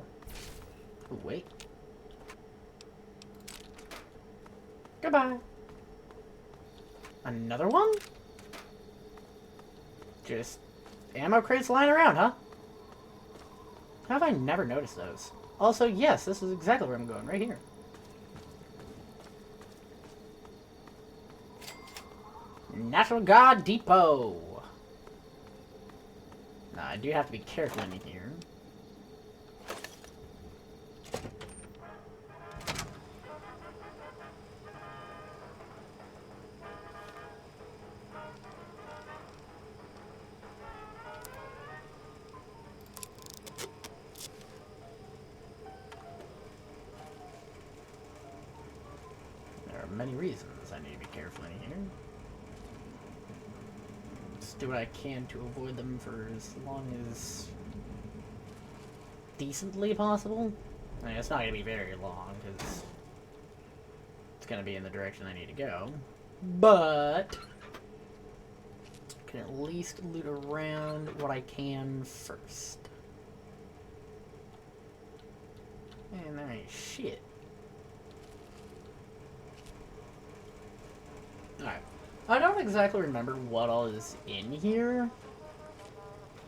Ooh, wait. Goodbye. Another one? Just ammo crates lying around, huh? How have I never noticed those? Also, yes, this is exactly where I'm going, right here. National Guard Depot. Now, I do have to be careful in here. There are many reasons I need to be careful in here. Just do what I can to avoid them for as long as decently possible. I mean, it's not going to be very long, because it's going to be in the direction I need to go. But I can at least loot around what I can first. And there ain't shit. Alright. I don't exactly remember what all is in here.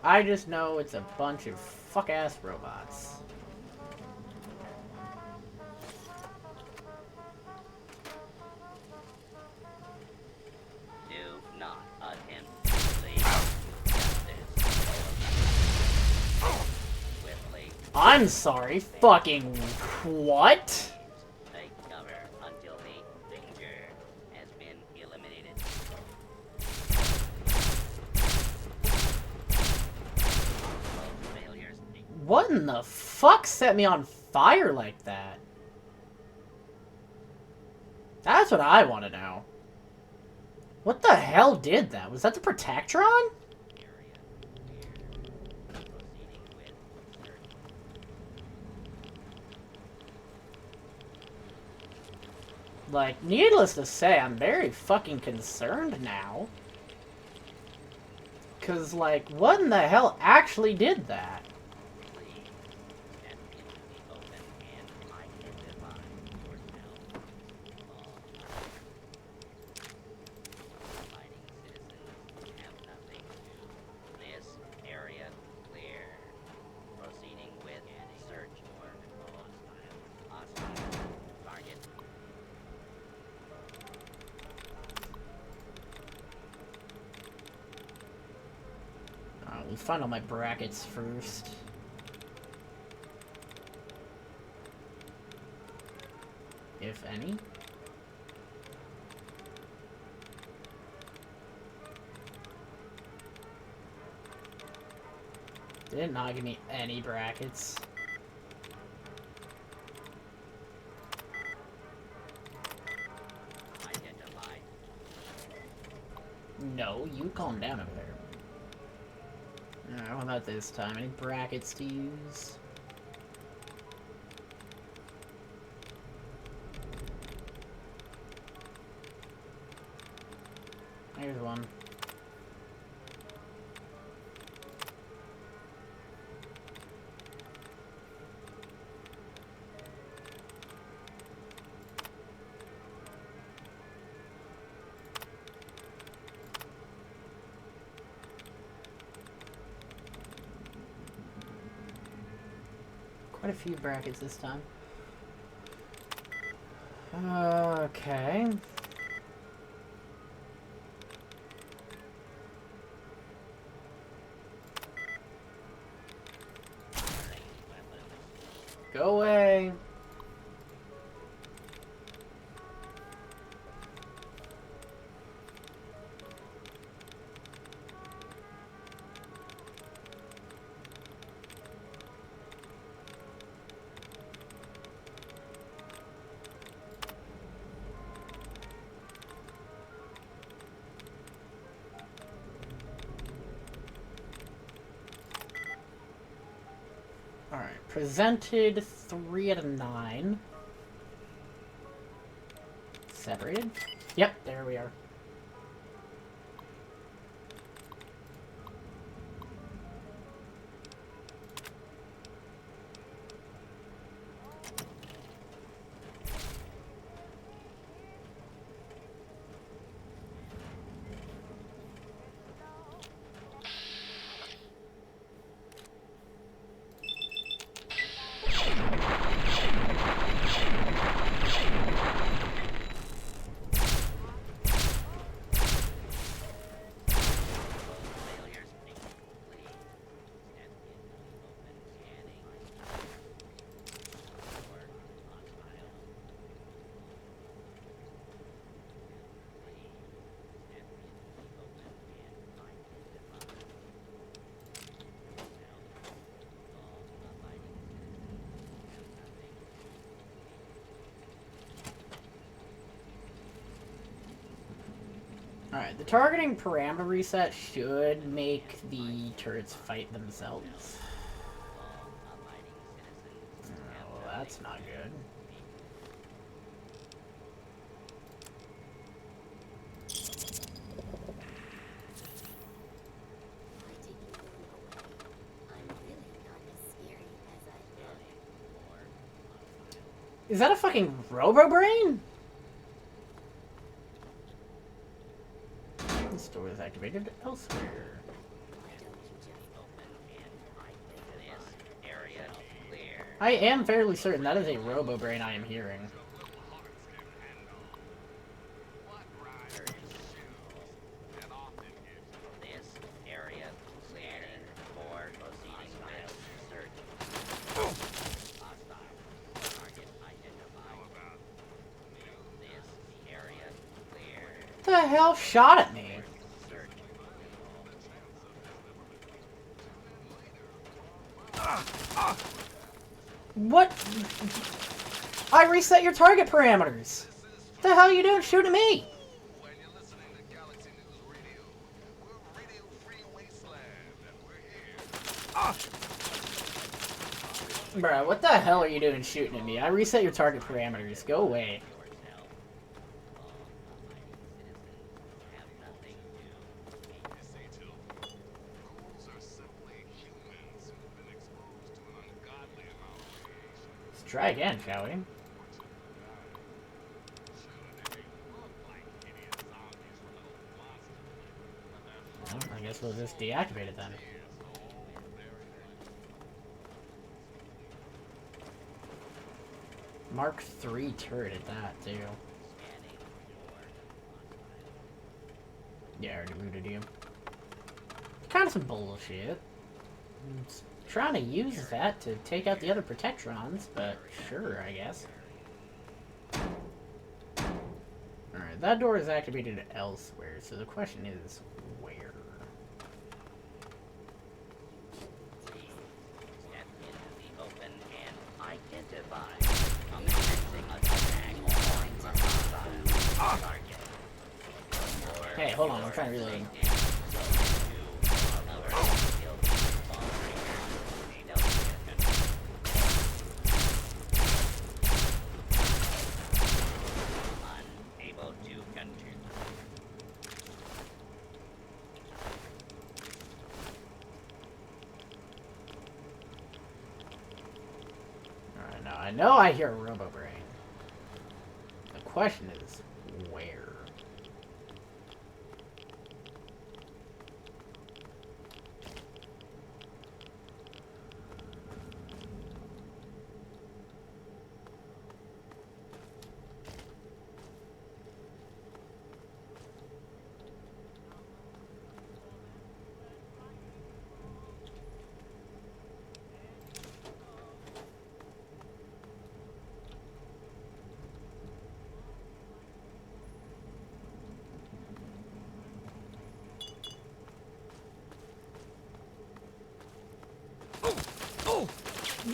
I just know it's a bunch of fuck-ass robots. Do not attempt to leave swiftly. I'm sorry, fucking what? Take cover until the danger has been eliminated. Failures. What in the fuck set me on fire like that? That's what I want to know. What the hell did that? Was that the Protectron? Like, needless to say, I'm very fucking concerned now. 'Cause, like, what in the hell actually did that? We'll find all my brackets first. If any. Did it not give me any brackets? Identified. No, you calm down over there. Alright, what about this time? Any brackets to use? Here's one. Quite a few brackets this time. Okay. Go away. Alright, presented 3 out of 9. Separated? Yep, there we are. Failures. Please. Step into the open scanning. Or hostile. Please. Step into the open and identify. All abiding citizens have nothing. Alright, the targeting parameter reset should make the turrets fight themselves. All abiding citizens have Oh, that's not good. Is that a fucking Robo-Brain? This door is activated elsewhere. this area clear. I am fairly certain that is a Robo-Brain I am hearing. This area clearing for proceeding with search. Hostile. Target identified. This area clear. What the hell shot at me? Search. What? I reset your target parameters. What the hell are you doing shooting at me? When you're listening to Galaxy News Radio, we're Radio Free Wasteland, and we're here. Bruh, what the hell are you doing shooting at me? I reset your target parameters. Go away. Yourself. All abiding citizens have nothing to. You see, too, ghouls are simply humans who've been exposed to an ungodly amount of radiation. Let's try again, shall we? Well, I guess we'll just deactivate it then. Mark 3 turret at that, too. Yeah, I already booted you. Kind of some bullshit. It's trying to use that to take out the other Protectrons, but sure, I guess. Alright, that door is activated elsewhere, so the question is, where? Step into the open and identify. Commencing attack on hostile target. Hey, hold on, I'm trying to reload. Unable to continue. Alright, now I know I hear a Robo-Brain. The question is, where?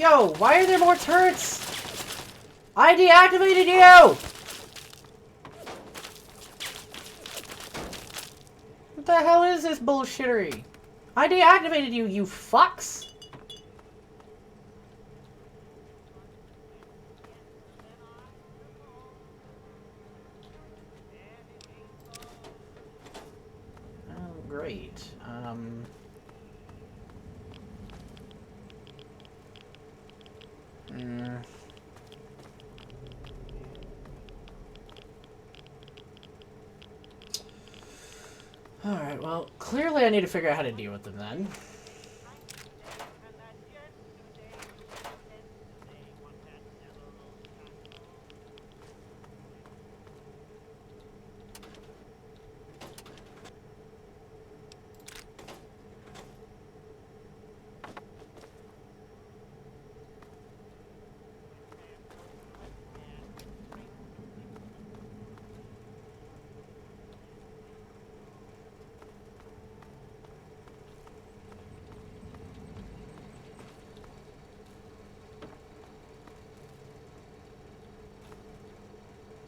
Yo, why are there more turrets? I deactivated you! What the hell is this bullshittery? I deactivated you, you fucks! Oh, great. Alright, well, clearly I need to figure out how to deal with them then.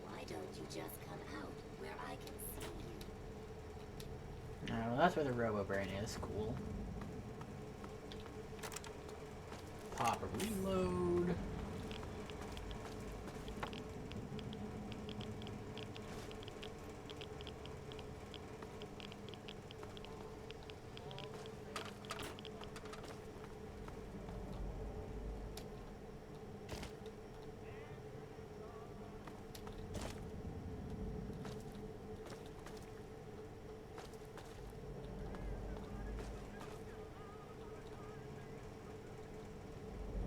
Why don't you just come out where I can see you? Alright, well that's where the Robo-Brain is. Cool. Pop a reload.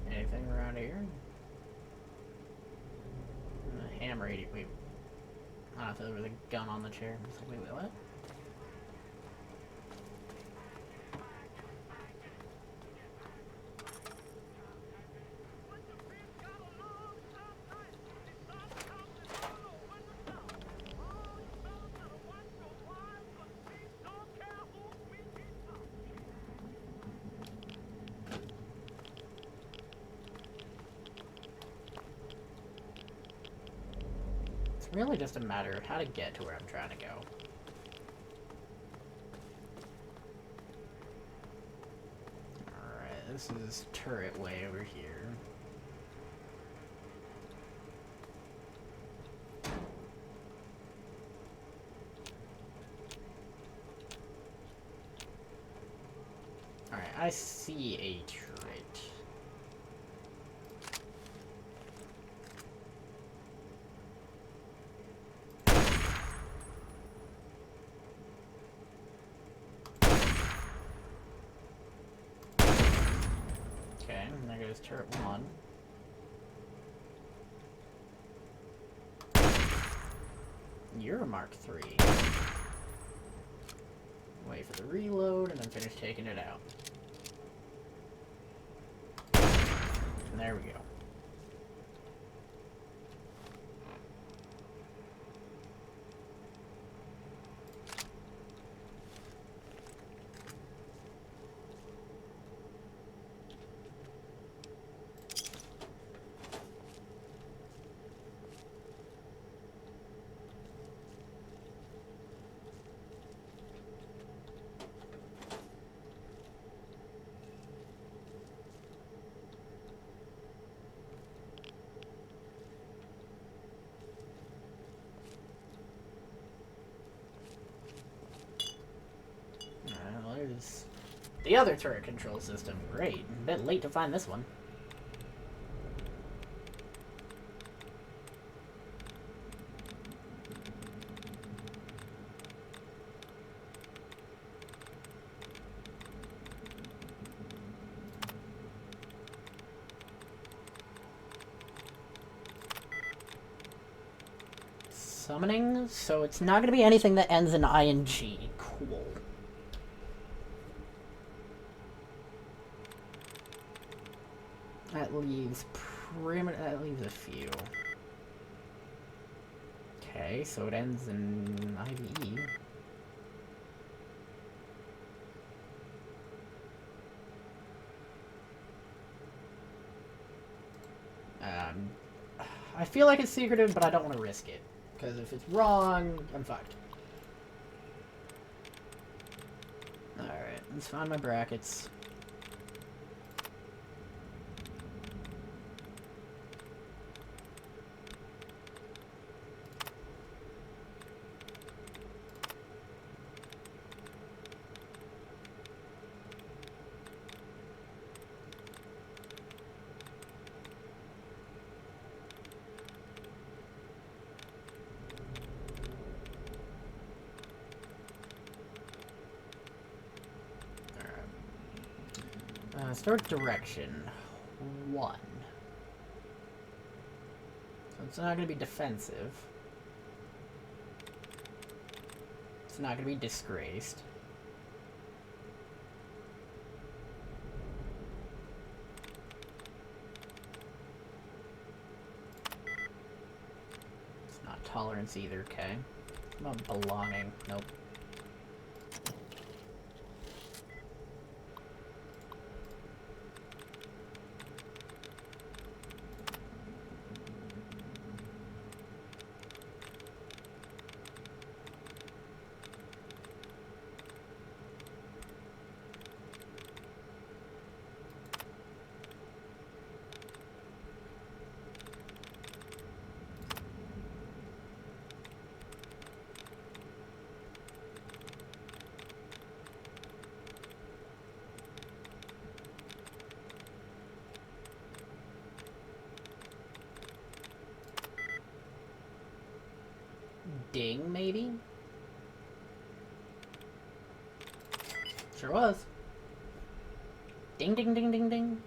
Anything around here? Hammer 80. Wait. Oh, I thought there was a gun on the chair. I was like, wait, what? It's really just a matter of how to get to where I'm trying to go. Alright, this is turret way over here. Alright, I see a turret. Okay, and there goes turret 1. You're a Mark 3. Wait for the reload and then finish taking it out. And there we go. Well, there's the other turret control system. Great. A bit late to find this one. Summoning, so it's not going to be anything that ends in ing. Cool. That leaves that leaves a few. Okay, so it ends in IVE. Um, I feel like it's secretive, but I don't want to risk it. Because if it's wrong, I'm fucked. Alright, let's find my brackets. Start direction 1. So it's not going to be defensive. It's not going to be disgraced. It's not tolerance either, okay. Not belonging, nope. Ding, maybe? Sure was. Ding, ding, ding, ding, ding.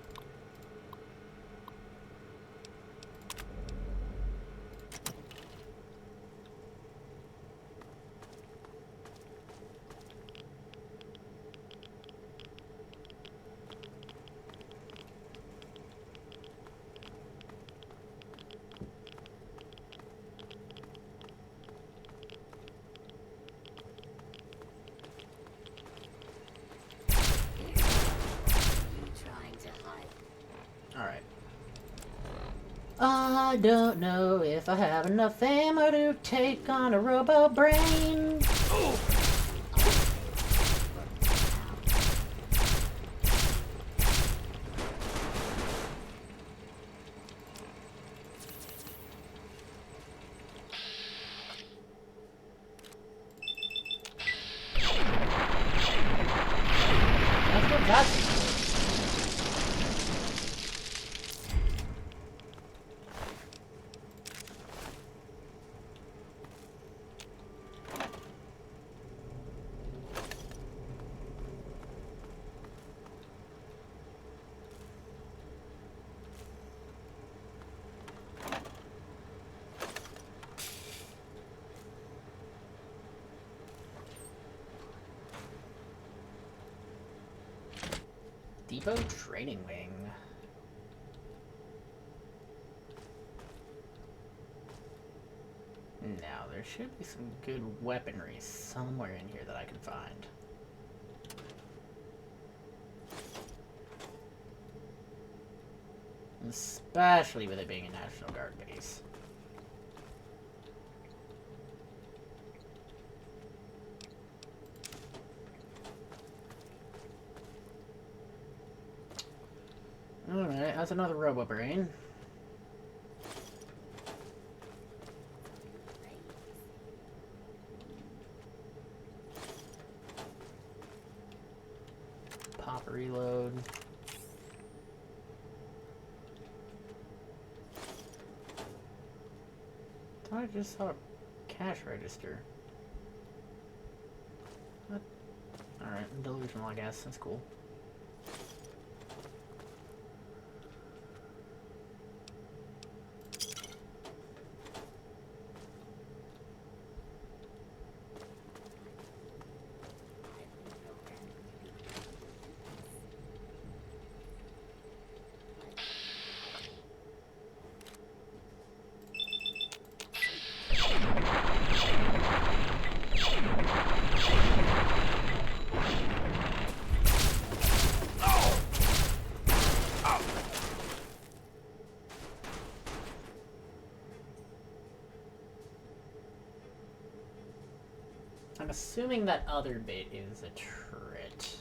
Alright. I don't know if I have enough ammo to take on a robo brain. That's what that's. Depot Training Wing. Now, there should be some good weaponry somewhere in here that I can find. Especially with it being a National Guard base. Alright, that's another robo-brain. Pop a reload. Thought I just saw a cash register. What? Alright, I'm delusional, I guess. That's cool. I'm assuming that other bit is a turret.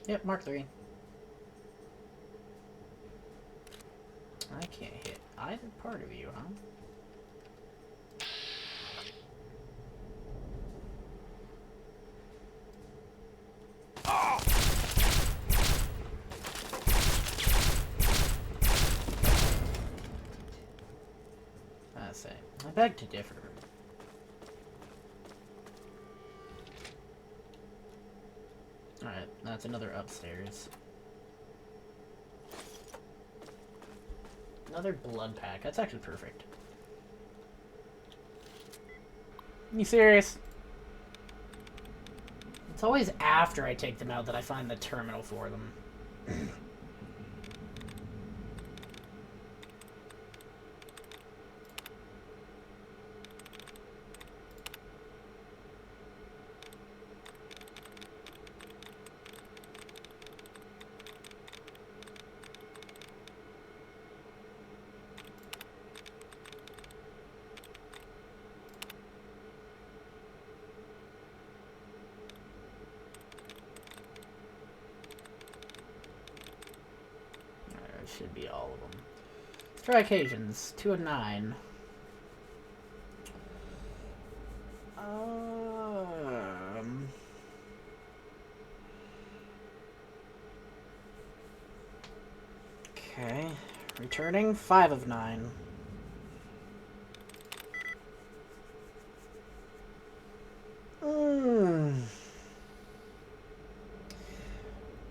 Yep, Mark 3. I can't hit either part of you, huh? I say, I beg to differ. Alright, that's another upstairs. Another blood pack. That's actually perfect. You serious? It's always after I take them out that I find the terminal for them. Should be all of them. Strike occasions, 2 of 9. Okay. Returning, 5 of 9.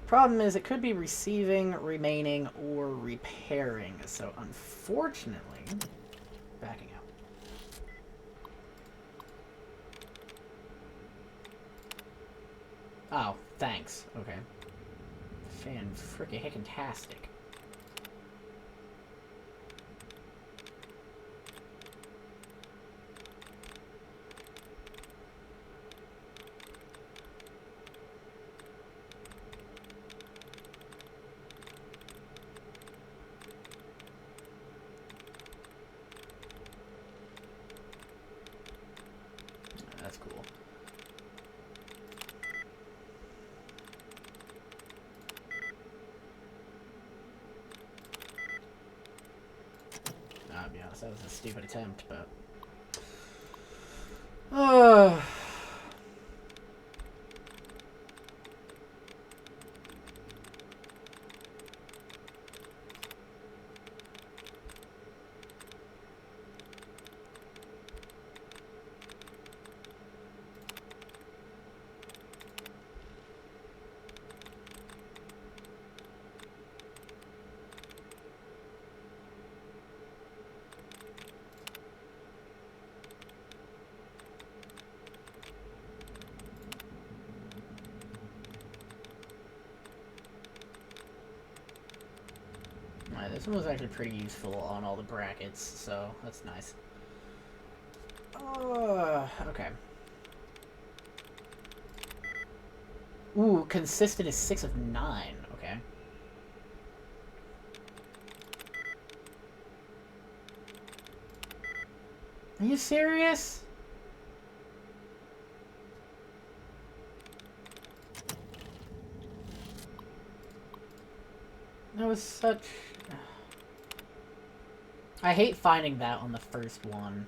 Problem is, it could be receiving, remaining, or repairing. So, unfortunately, backing out. Oh, thanks. Okay. Fan-frickin'-hickin-tastic. That's cool. I'll be honest, that was a stupid attempt, but... Alright, this one was actually pretty useful on all the brackets, so that's nice. Okay. Ooh, consistent is 6 of 9. Okay. Are you serious? That was such... I hate finding that on the first one.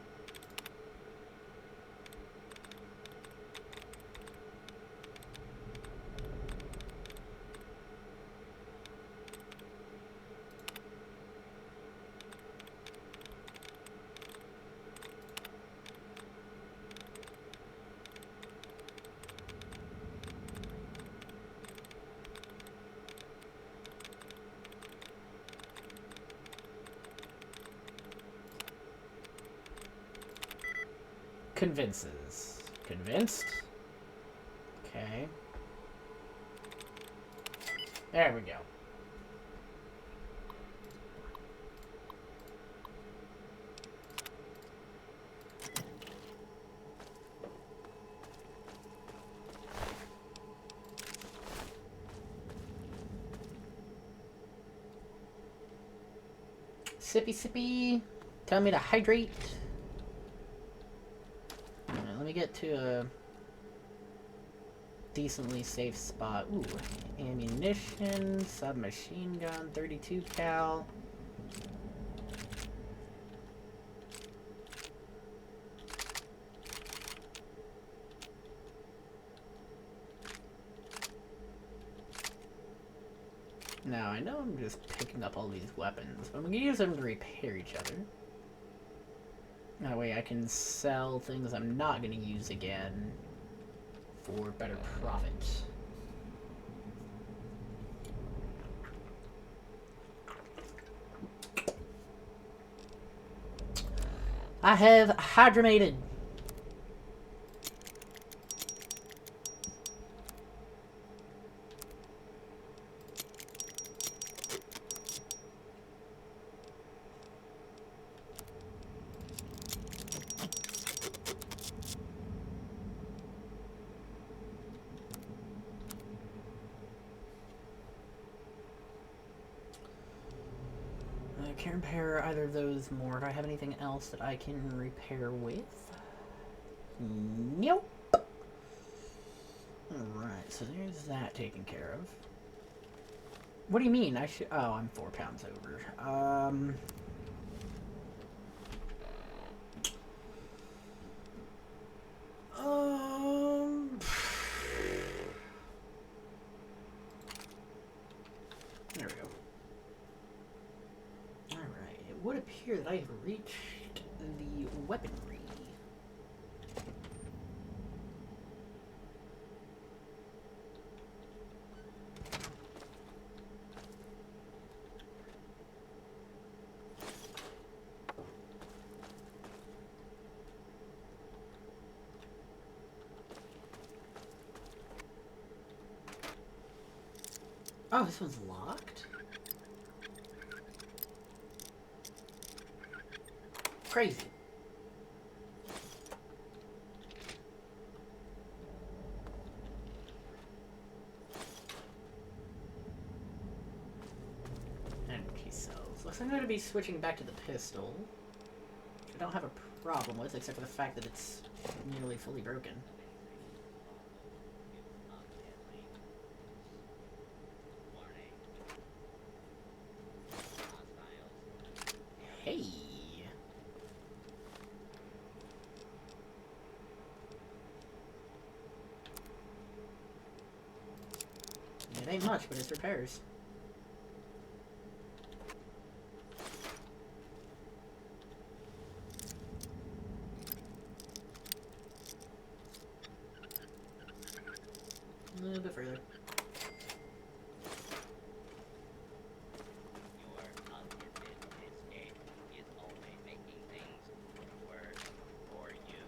Convinces. Convinced? Okay. There we go. Sippy sippy. Tell me to hydrate. Let me get to a decently safe spot. Ooh, ammunition, submachine gun, 32 cal. Now, I know I'm just picking up all these weapons, but I'm going to use them to repair each other. That way I can sell things I'm not going to use again for better profit. I have hydromated. I can't repair either of those more. Do I have anything else that I can repair with? Nope. Alright, so there's that taken care of. What do you mean? I should... Oh, I'm 4 pounds over. There we go. Alright, it would appear that I have reached the weaponry. Oh, this one's locked? Crazy. Energy cells. Looks like I'm going to be switching back to the pistol. Which I don't have a problem with, except for the fact that it's nearly fully broken. Hey! It ain't much, but it's repairs. A little bit further. Your unconvinced escape is only making things worse for you.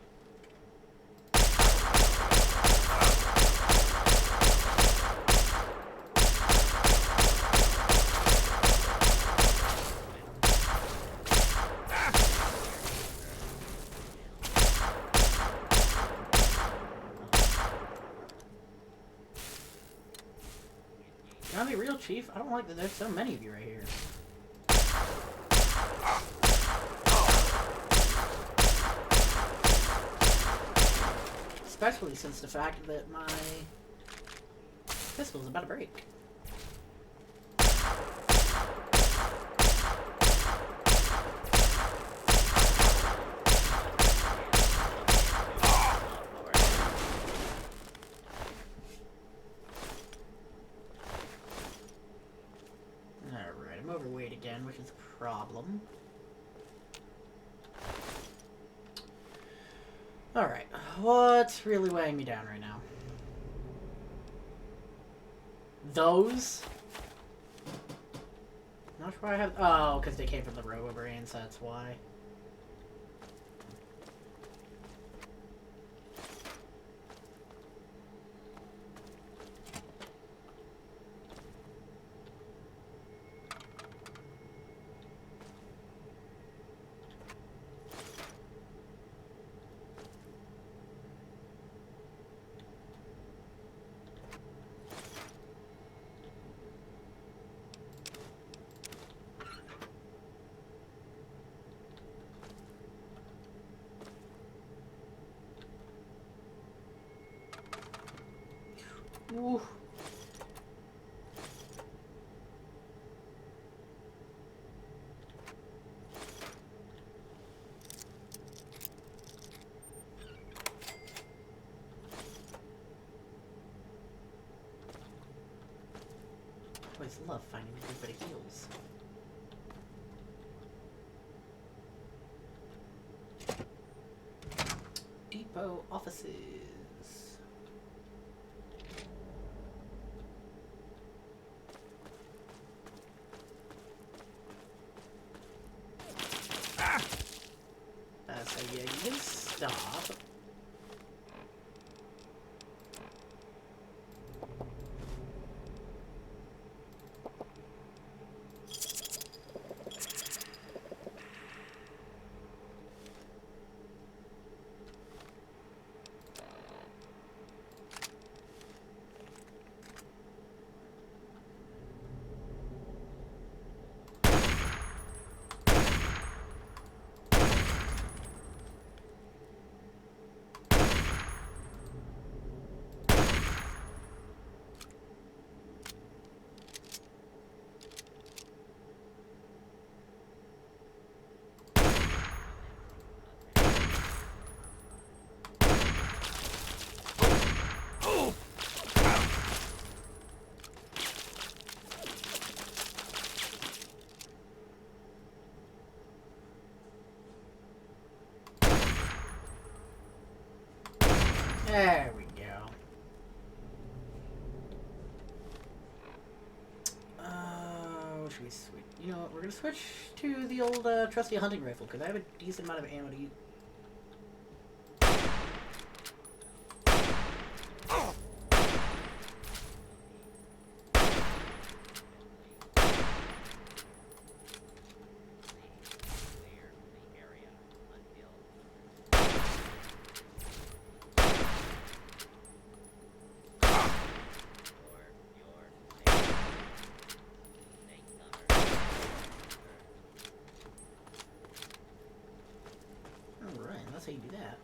Can I be real, Chief? I don't like that there's so many of you right here. Especially since the fact that my pistol's about to break. Alright, I'm overweight again, which is a problem. Alright, what's really weighing me down right now? Those? Not sure I have... Oh, because they came from the Robo-Brains, that's why. Ooh. Always love finding a good bit of heals. Depot offices. So yeah, you can stop. There we go. Should we switch? You know what? We're gonna switch to the old trusty hunting rifle because I have a decent amount of ammo to use. Clear the area until your take cover. Alright, that's how you do that.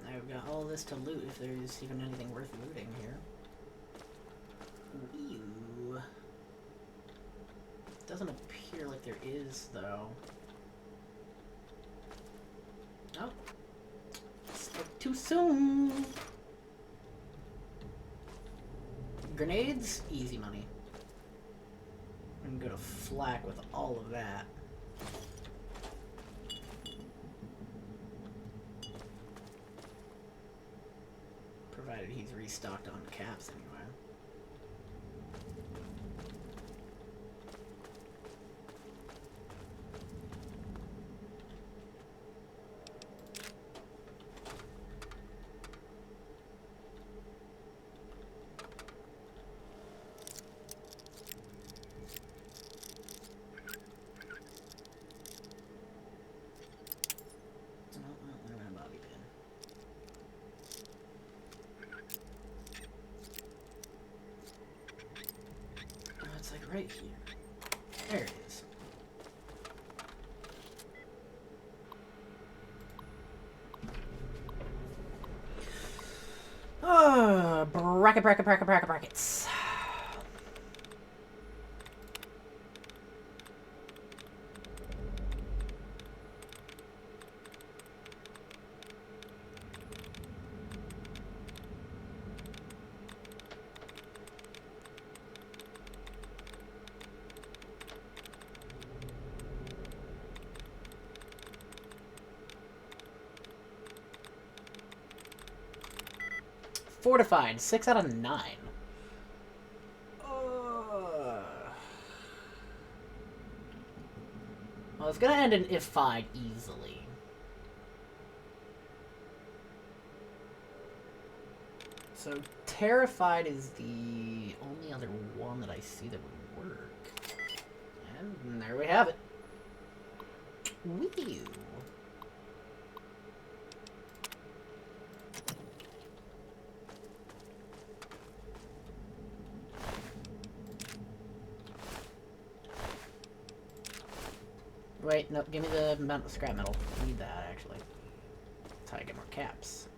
Now we've got all this to loot if there's even anything worth looting here. Ew. Doesn't appear like there is, though. Oh. Spoke too soon! Grenades? Easy money. I'm gonna flak with all of that. Provided he's restocked on caps anyway. It's like right here. There it is. Brackets. Fortified, 6 out of 9. Well, it's gonna end in if-fied easily. So, Terrified is the only other one that I see that would work. And there we have it. Woo! Wait, no, give me the scrap metal. I need that, actually. That's how I get more caps.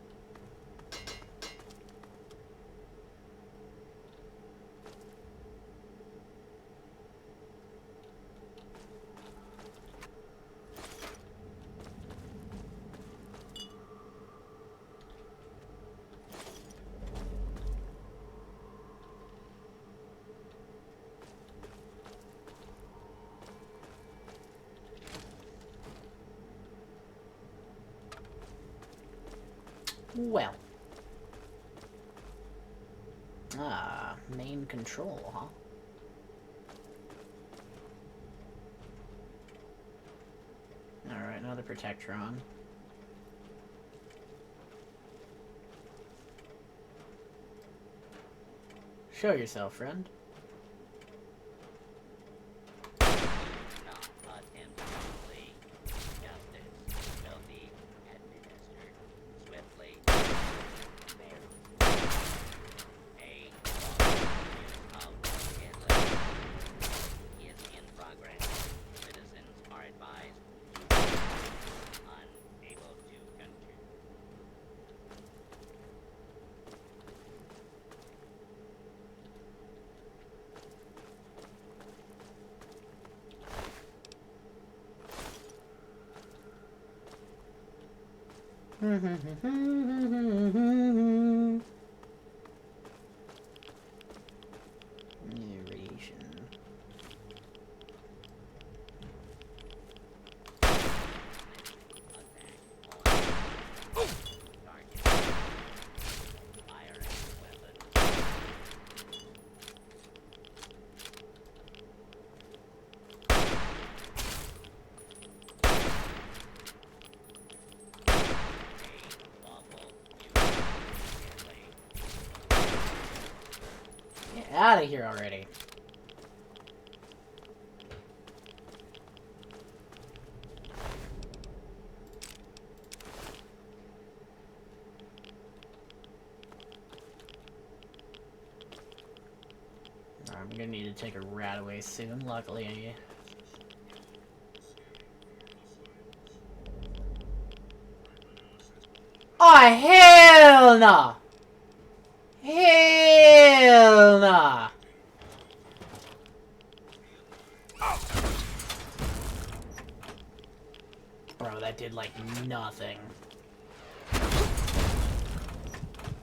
Well. Ah, main control, huh? Alright, another Protectron. Show yourself, friend. Not attempt to flee. Justice will be administered swiftly. Fairly. A of inlet is in progress. Citizens are advised unable to continue. Narration. Get out of here already. I'm gonna need to take a rat away soon, luckily. Oh, hell no! Hell nah! Bro, that did like nothing.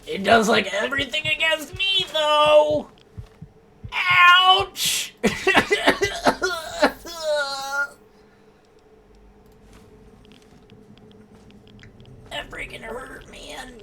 It does like everything against me though! Ouch! That freaking hurt, man.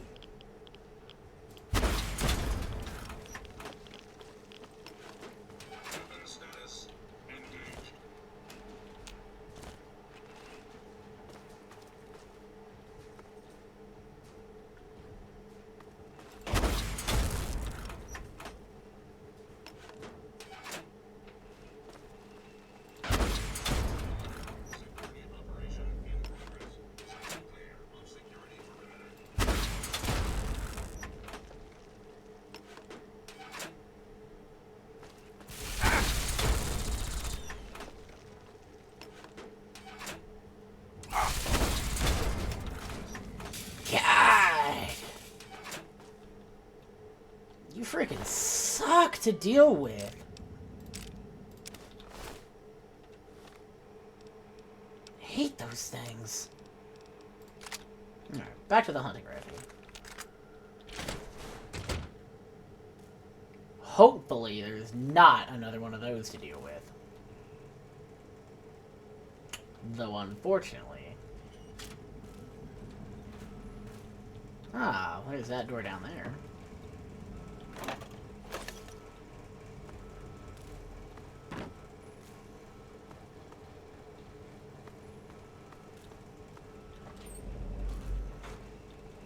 God! You freaking suck to deal with. I hate those things. Alright, back to the hunting rifle. Hopefully there's not another one of those to deal with. Though unfortunately... Ah, there's that door down there.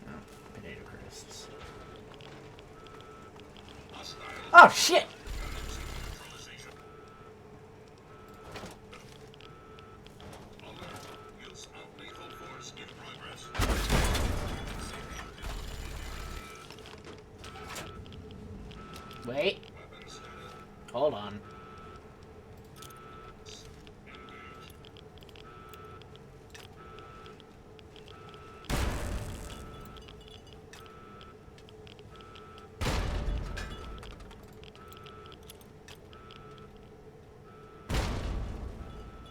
Oh, potato crisps. Oh, shit! Wait. Hold on.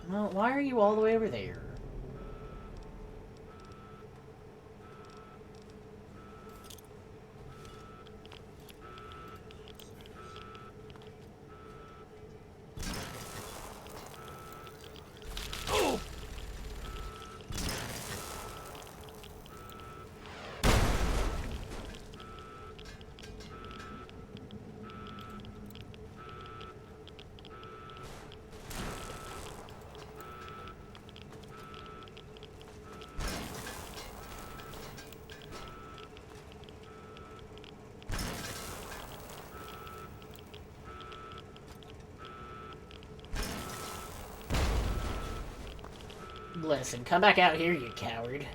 Well, why are you all the way over there? Listen, come back out here, you coward.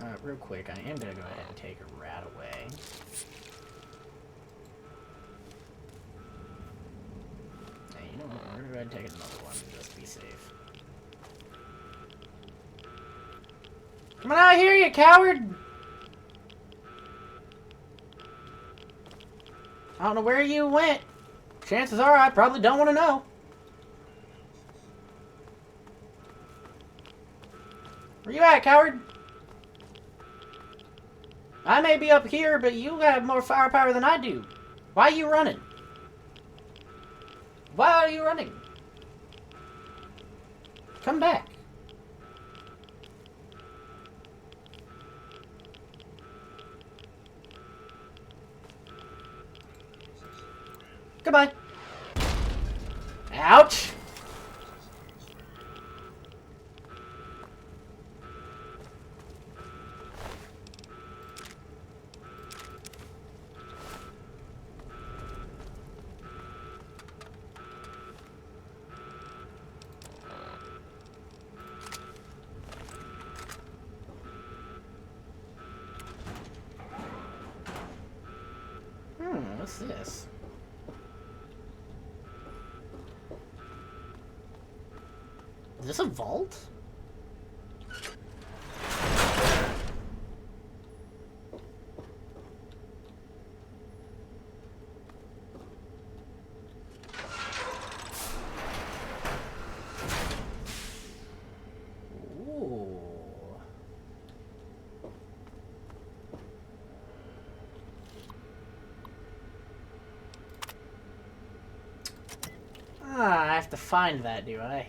Alright, real quick, I am gonna go ahead and take a rat away. Hey, you know what? We're gonna go ahead and take another one, just to be safe. Come on out here, you coward! I don't know where you went. Chances are I probably don't want to know. Where you at, coward? I may be up here, but you have more firepower than I do. Why are you running? Why are you running? Come back. Goodbye. Ouch! What's this? Is this a vault? Ooh. Ah, I have to find that, do I?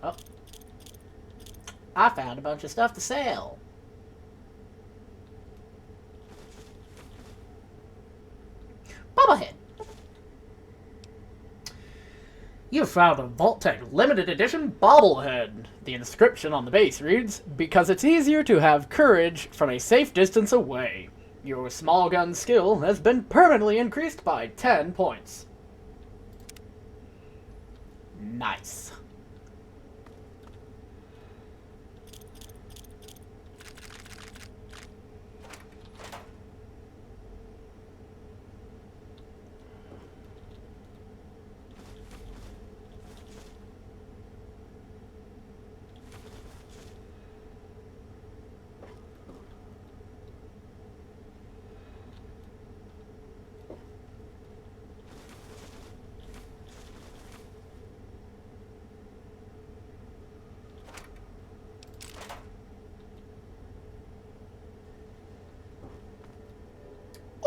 Oh. I found a bunch of stuff to sell. Bobblehead. You found a Vault-Tec limited edition bobblehead. The inscription on the base reads, "Because it's easier to have courage from a safe distance away. Your small gun skill has been permanently increased by 10 points." Nice.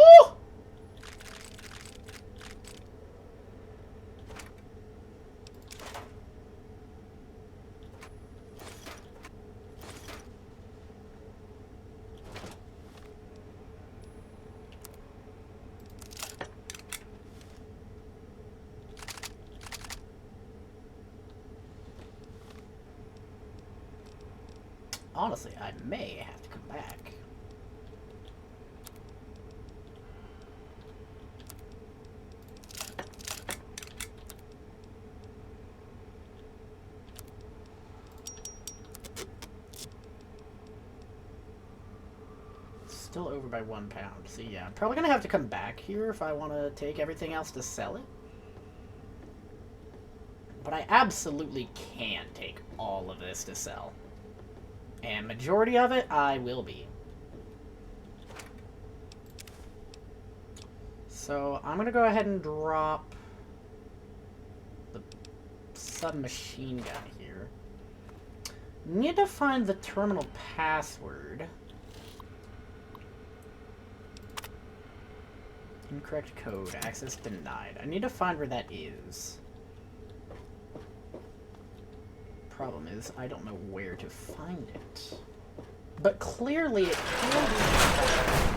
Oh! Honestly, I may have to come back. Still over by 1 pound. So yeah, I'm probably gonna have to come back here if I want to take everything else to sell it. But I absolutely can take all of this to sell. And majority of it, I will be. So I'm gonna go ahead and drop the submachine gun here. Need to find the terminal password. Incorrect code. Access denied. I need to find where that is. Problem is, I don't know where to find it. But clearly it can be found.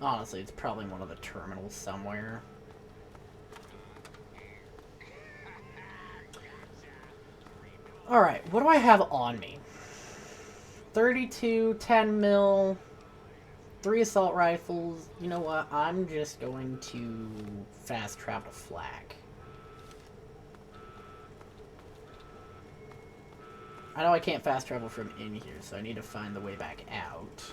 Honestly, it's probably in one of the terminals somewhere. Alright, what do I have on me? 32, 10 mil, 3 assault rifles. You know what? I'm just going to fast travel flak. I know I can't fast travel from in here, so I need to find the way back out.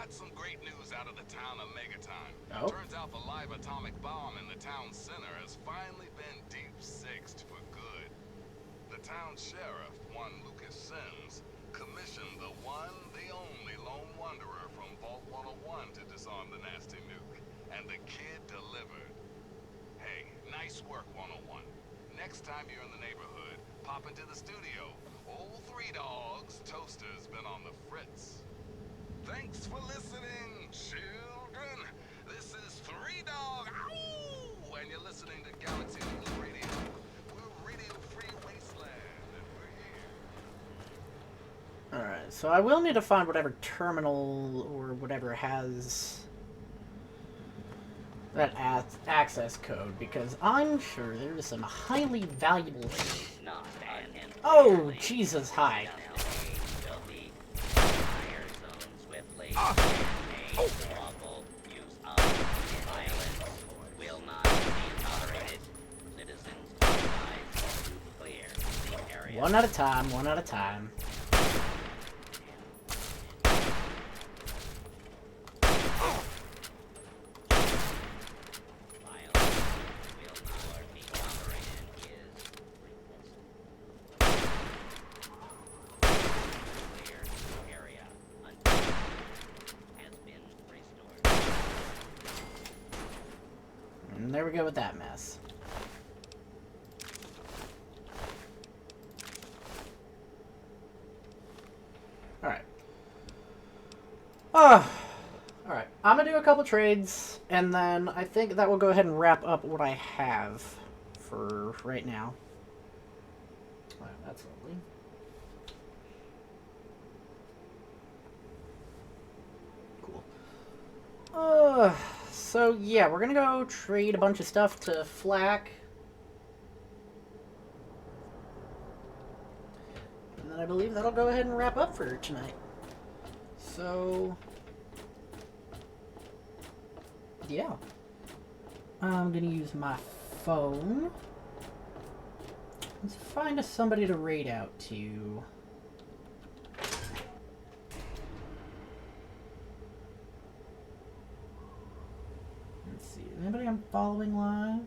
Some great news out of the town of Megaton. Oh. Turns out the live atomic bomb in the town center has finally been deep-sixed for good. The town sheriff, one Lucas Sims, commissioned the one, the only lone wanderer from Vault 101 to disarm the nasty nuke. And the kid delivered. Hey, nice work, 101. Next time you're in the neighborhood, pop into the studio. Old Three Dogs Toaster's been on the fritz. Thanks for listening, children. This is Three Dog, ow! And you're listening to Galaxy News Radio. We're Radio Free Wasteland, and we're here. Alright, so I will need to find whatever terminal or whatever has that access code, because I'm sure there's some highly valuable Oh, Jesus, hi. One at a time, one at a time. And there we go with that mess. Alright. Alright. I'm gonna do a couple trades, and then I think that will go ahead and wrap up what I have for right now. Alright, that's lovely. Cool. So yeah, we're gonna go trade a bunch of stuff to Flak. And then I believe that'll go ahead and wrap up for tonight. So yeah. I'm gonna use my phone. Let's find us somebody to raid out to. Let's see. Anybody I'm following live?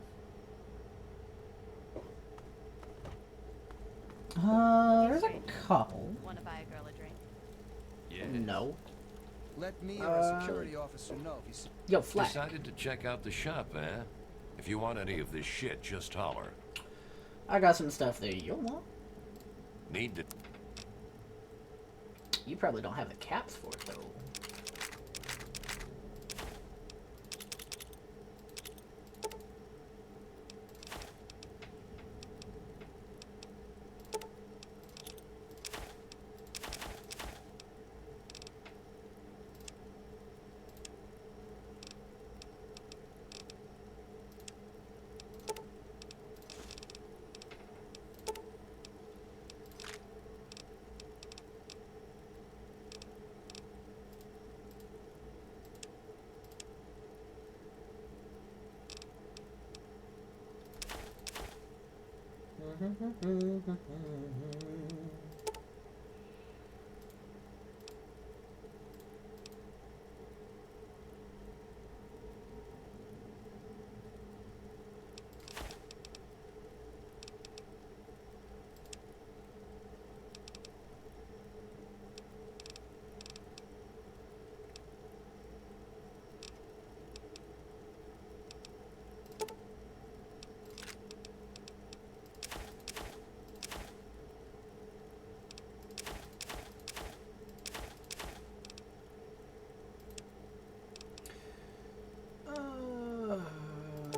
There's a couple. Want to buy a girl a drink? Yeah. No. Let me or a security officer know if you see. Yo, Flak. Decided to check out the shop, eh? If you want any of this shit, just holler. I got some stuff there you'll want. Need to... You probably don't have the caps for it, though.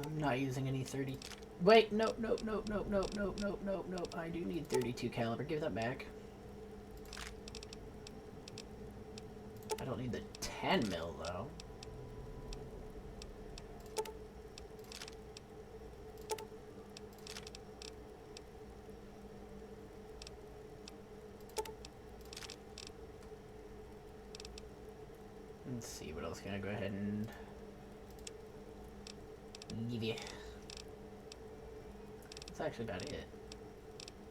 I'm not using any 30. Wait, nope. I do need 32 caliber. Give that back. I don't need the 10 mil though. Let's see what else can I go ahead and give you. That's actually about it,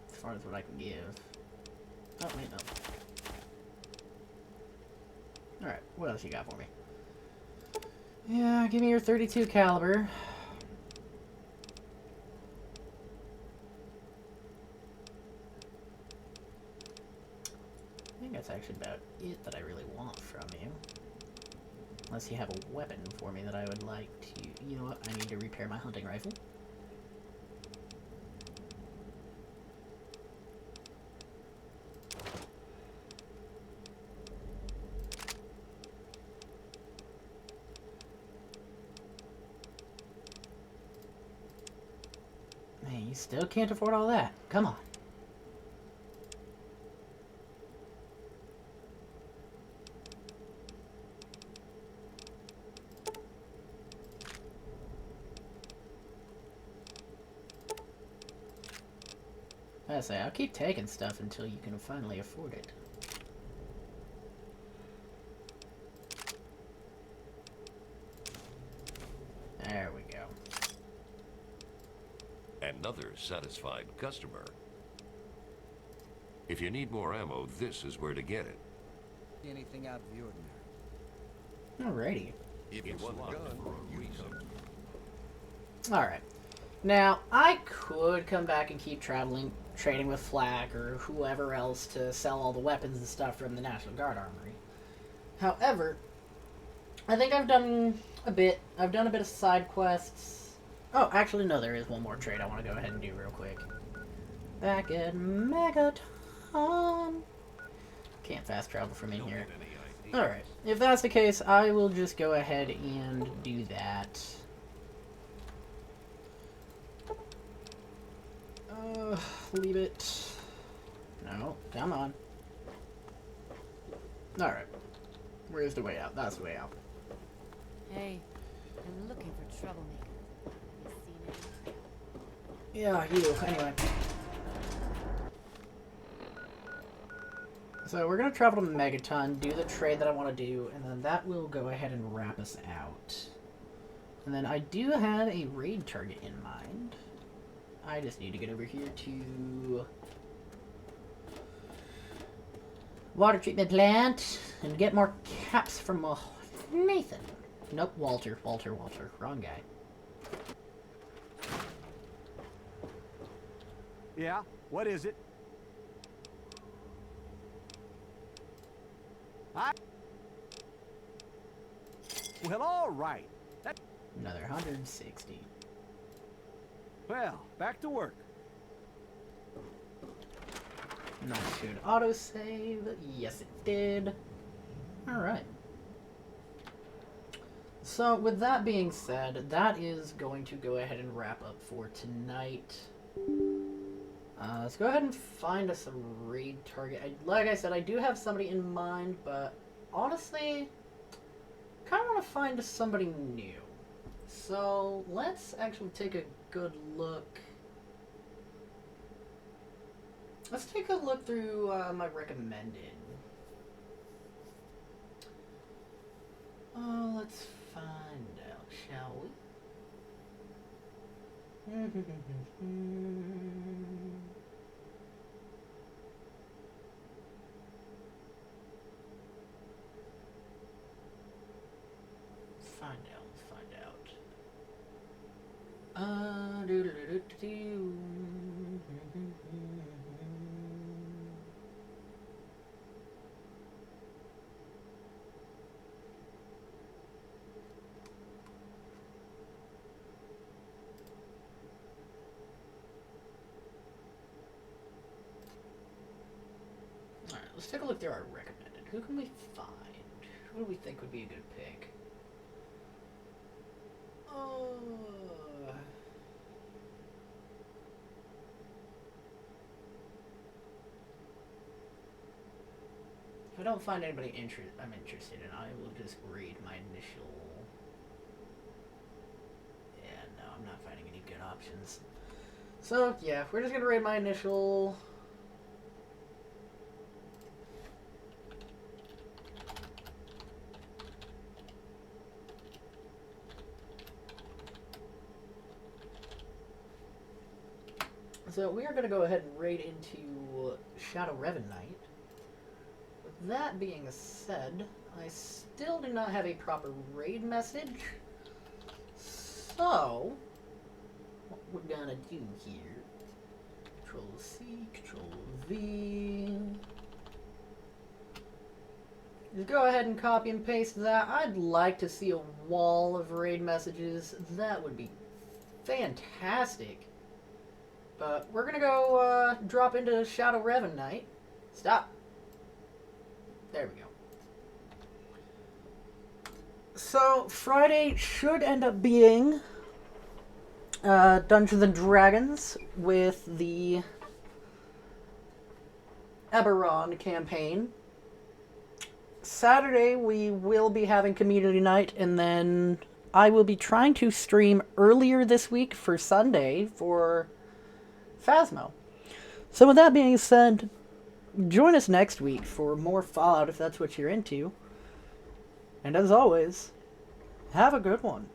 as far as what I can give. Oh, wait, no. Alright, what else you got for me? Yeah, give me your 32 caliber. I think that's actually about it that I really want from you. Unless you have a weapon for me that I would like to... You know what? I need to repair my hunting rifle. Man, you still can't afford all that. Come on. I say, I'll keep taking stuff until you can finally afford it. There we go. Another satisfied customer. If you need more ammo, this is where to get it. Anything out of the ordinary. Alrighty. If you want a gun for a reason. Alright. Now, I could come back and keep trading with Flak or whoever else to sell all the weapons and stuff from the National Guard Armory. However, I think I've done a bit. I've done a bit of side quests. Oh, actually, no, there is one more trade I want to go ahead and do real quick. Back at Megaton. Can't fast travel from in here. Alright, if that's the case, I will just go ahead and do that. Leave it. No, come on. Alright. Where's the way out? That's the way out. Hey, I'm looking for troublemaker. Have you seen anything? Yeah, you. Anyway. So we're going to travel to Megaton, do the trade that I want to do, and then that will go ahead and wrap us out. And then I do have a raid target in mind. I just need to get over here to water treatment plant and get more caps from Nathan. Nope, Walter. Wrong guy. Yeah, what is it? Well, all right. Another 160. Well, back to work. Not should autosave. Yes, it did. Alright. So, with that being said, that is going to go ahead and wrap up for tonight. Let's go ahead and find us a raid target. Like I said, I do have somebody in mind, but honestly, kind of want to find somebody new. So, let's actually take a good look. Let's take a look through my recommended. Let's find out, shall we? find out. Let's find out. Do-do-do-do-do. Alright, let's take a look through our recommended. Who can we find? Who do we think would be a good pick? If I don't find anybody I'm interested in, I will just read my initial... Yeah, no, I'm not finding any good options. So, yeah, we're just gonna read my initial... So we are going to go ahead and raid into Shadow Revan Knight. With that being said, I still do not have a proper raid message. So, what we're going to do here, Control C, Control V. Just go ahead and copy and paste that. I'd like to see a wall of raid messages. That would be fantastic. But we're gonna go drop into Shadow Revan Knight. Stop. There we go. So Friday should end up being Dungeons and Dragons with the Eberron campaign. Saturday we will be having community night, and then I will be trying to stream earlier this week for Sunday for Phasmo. So with that being said, join us next week for more Fallout if that's what you're into. And as always, have a good one.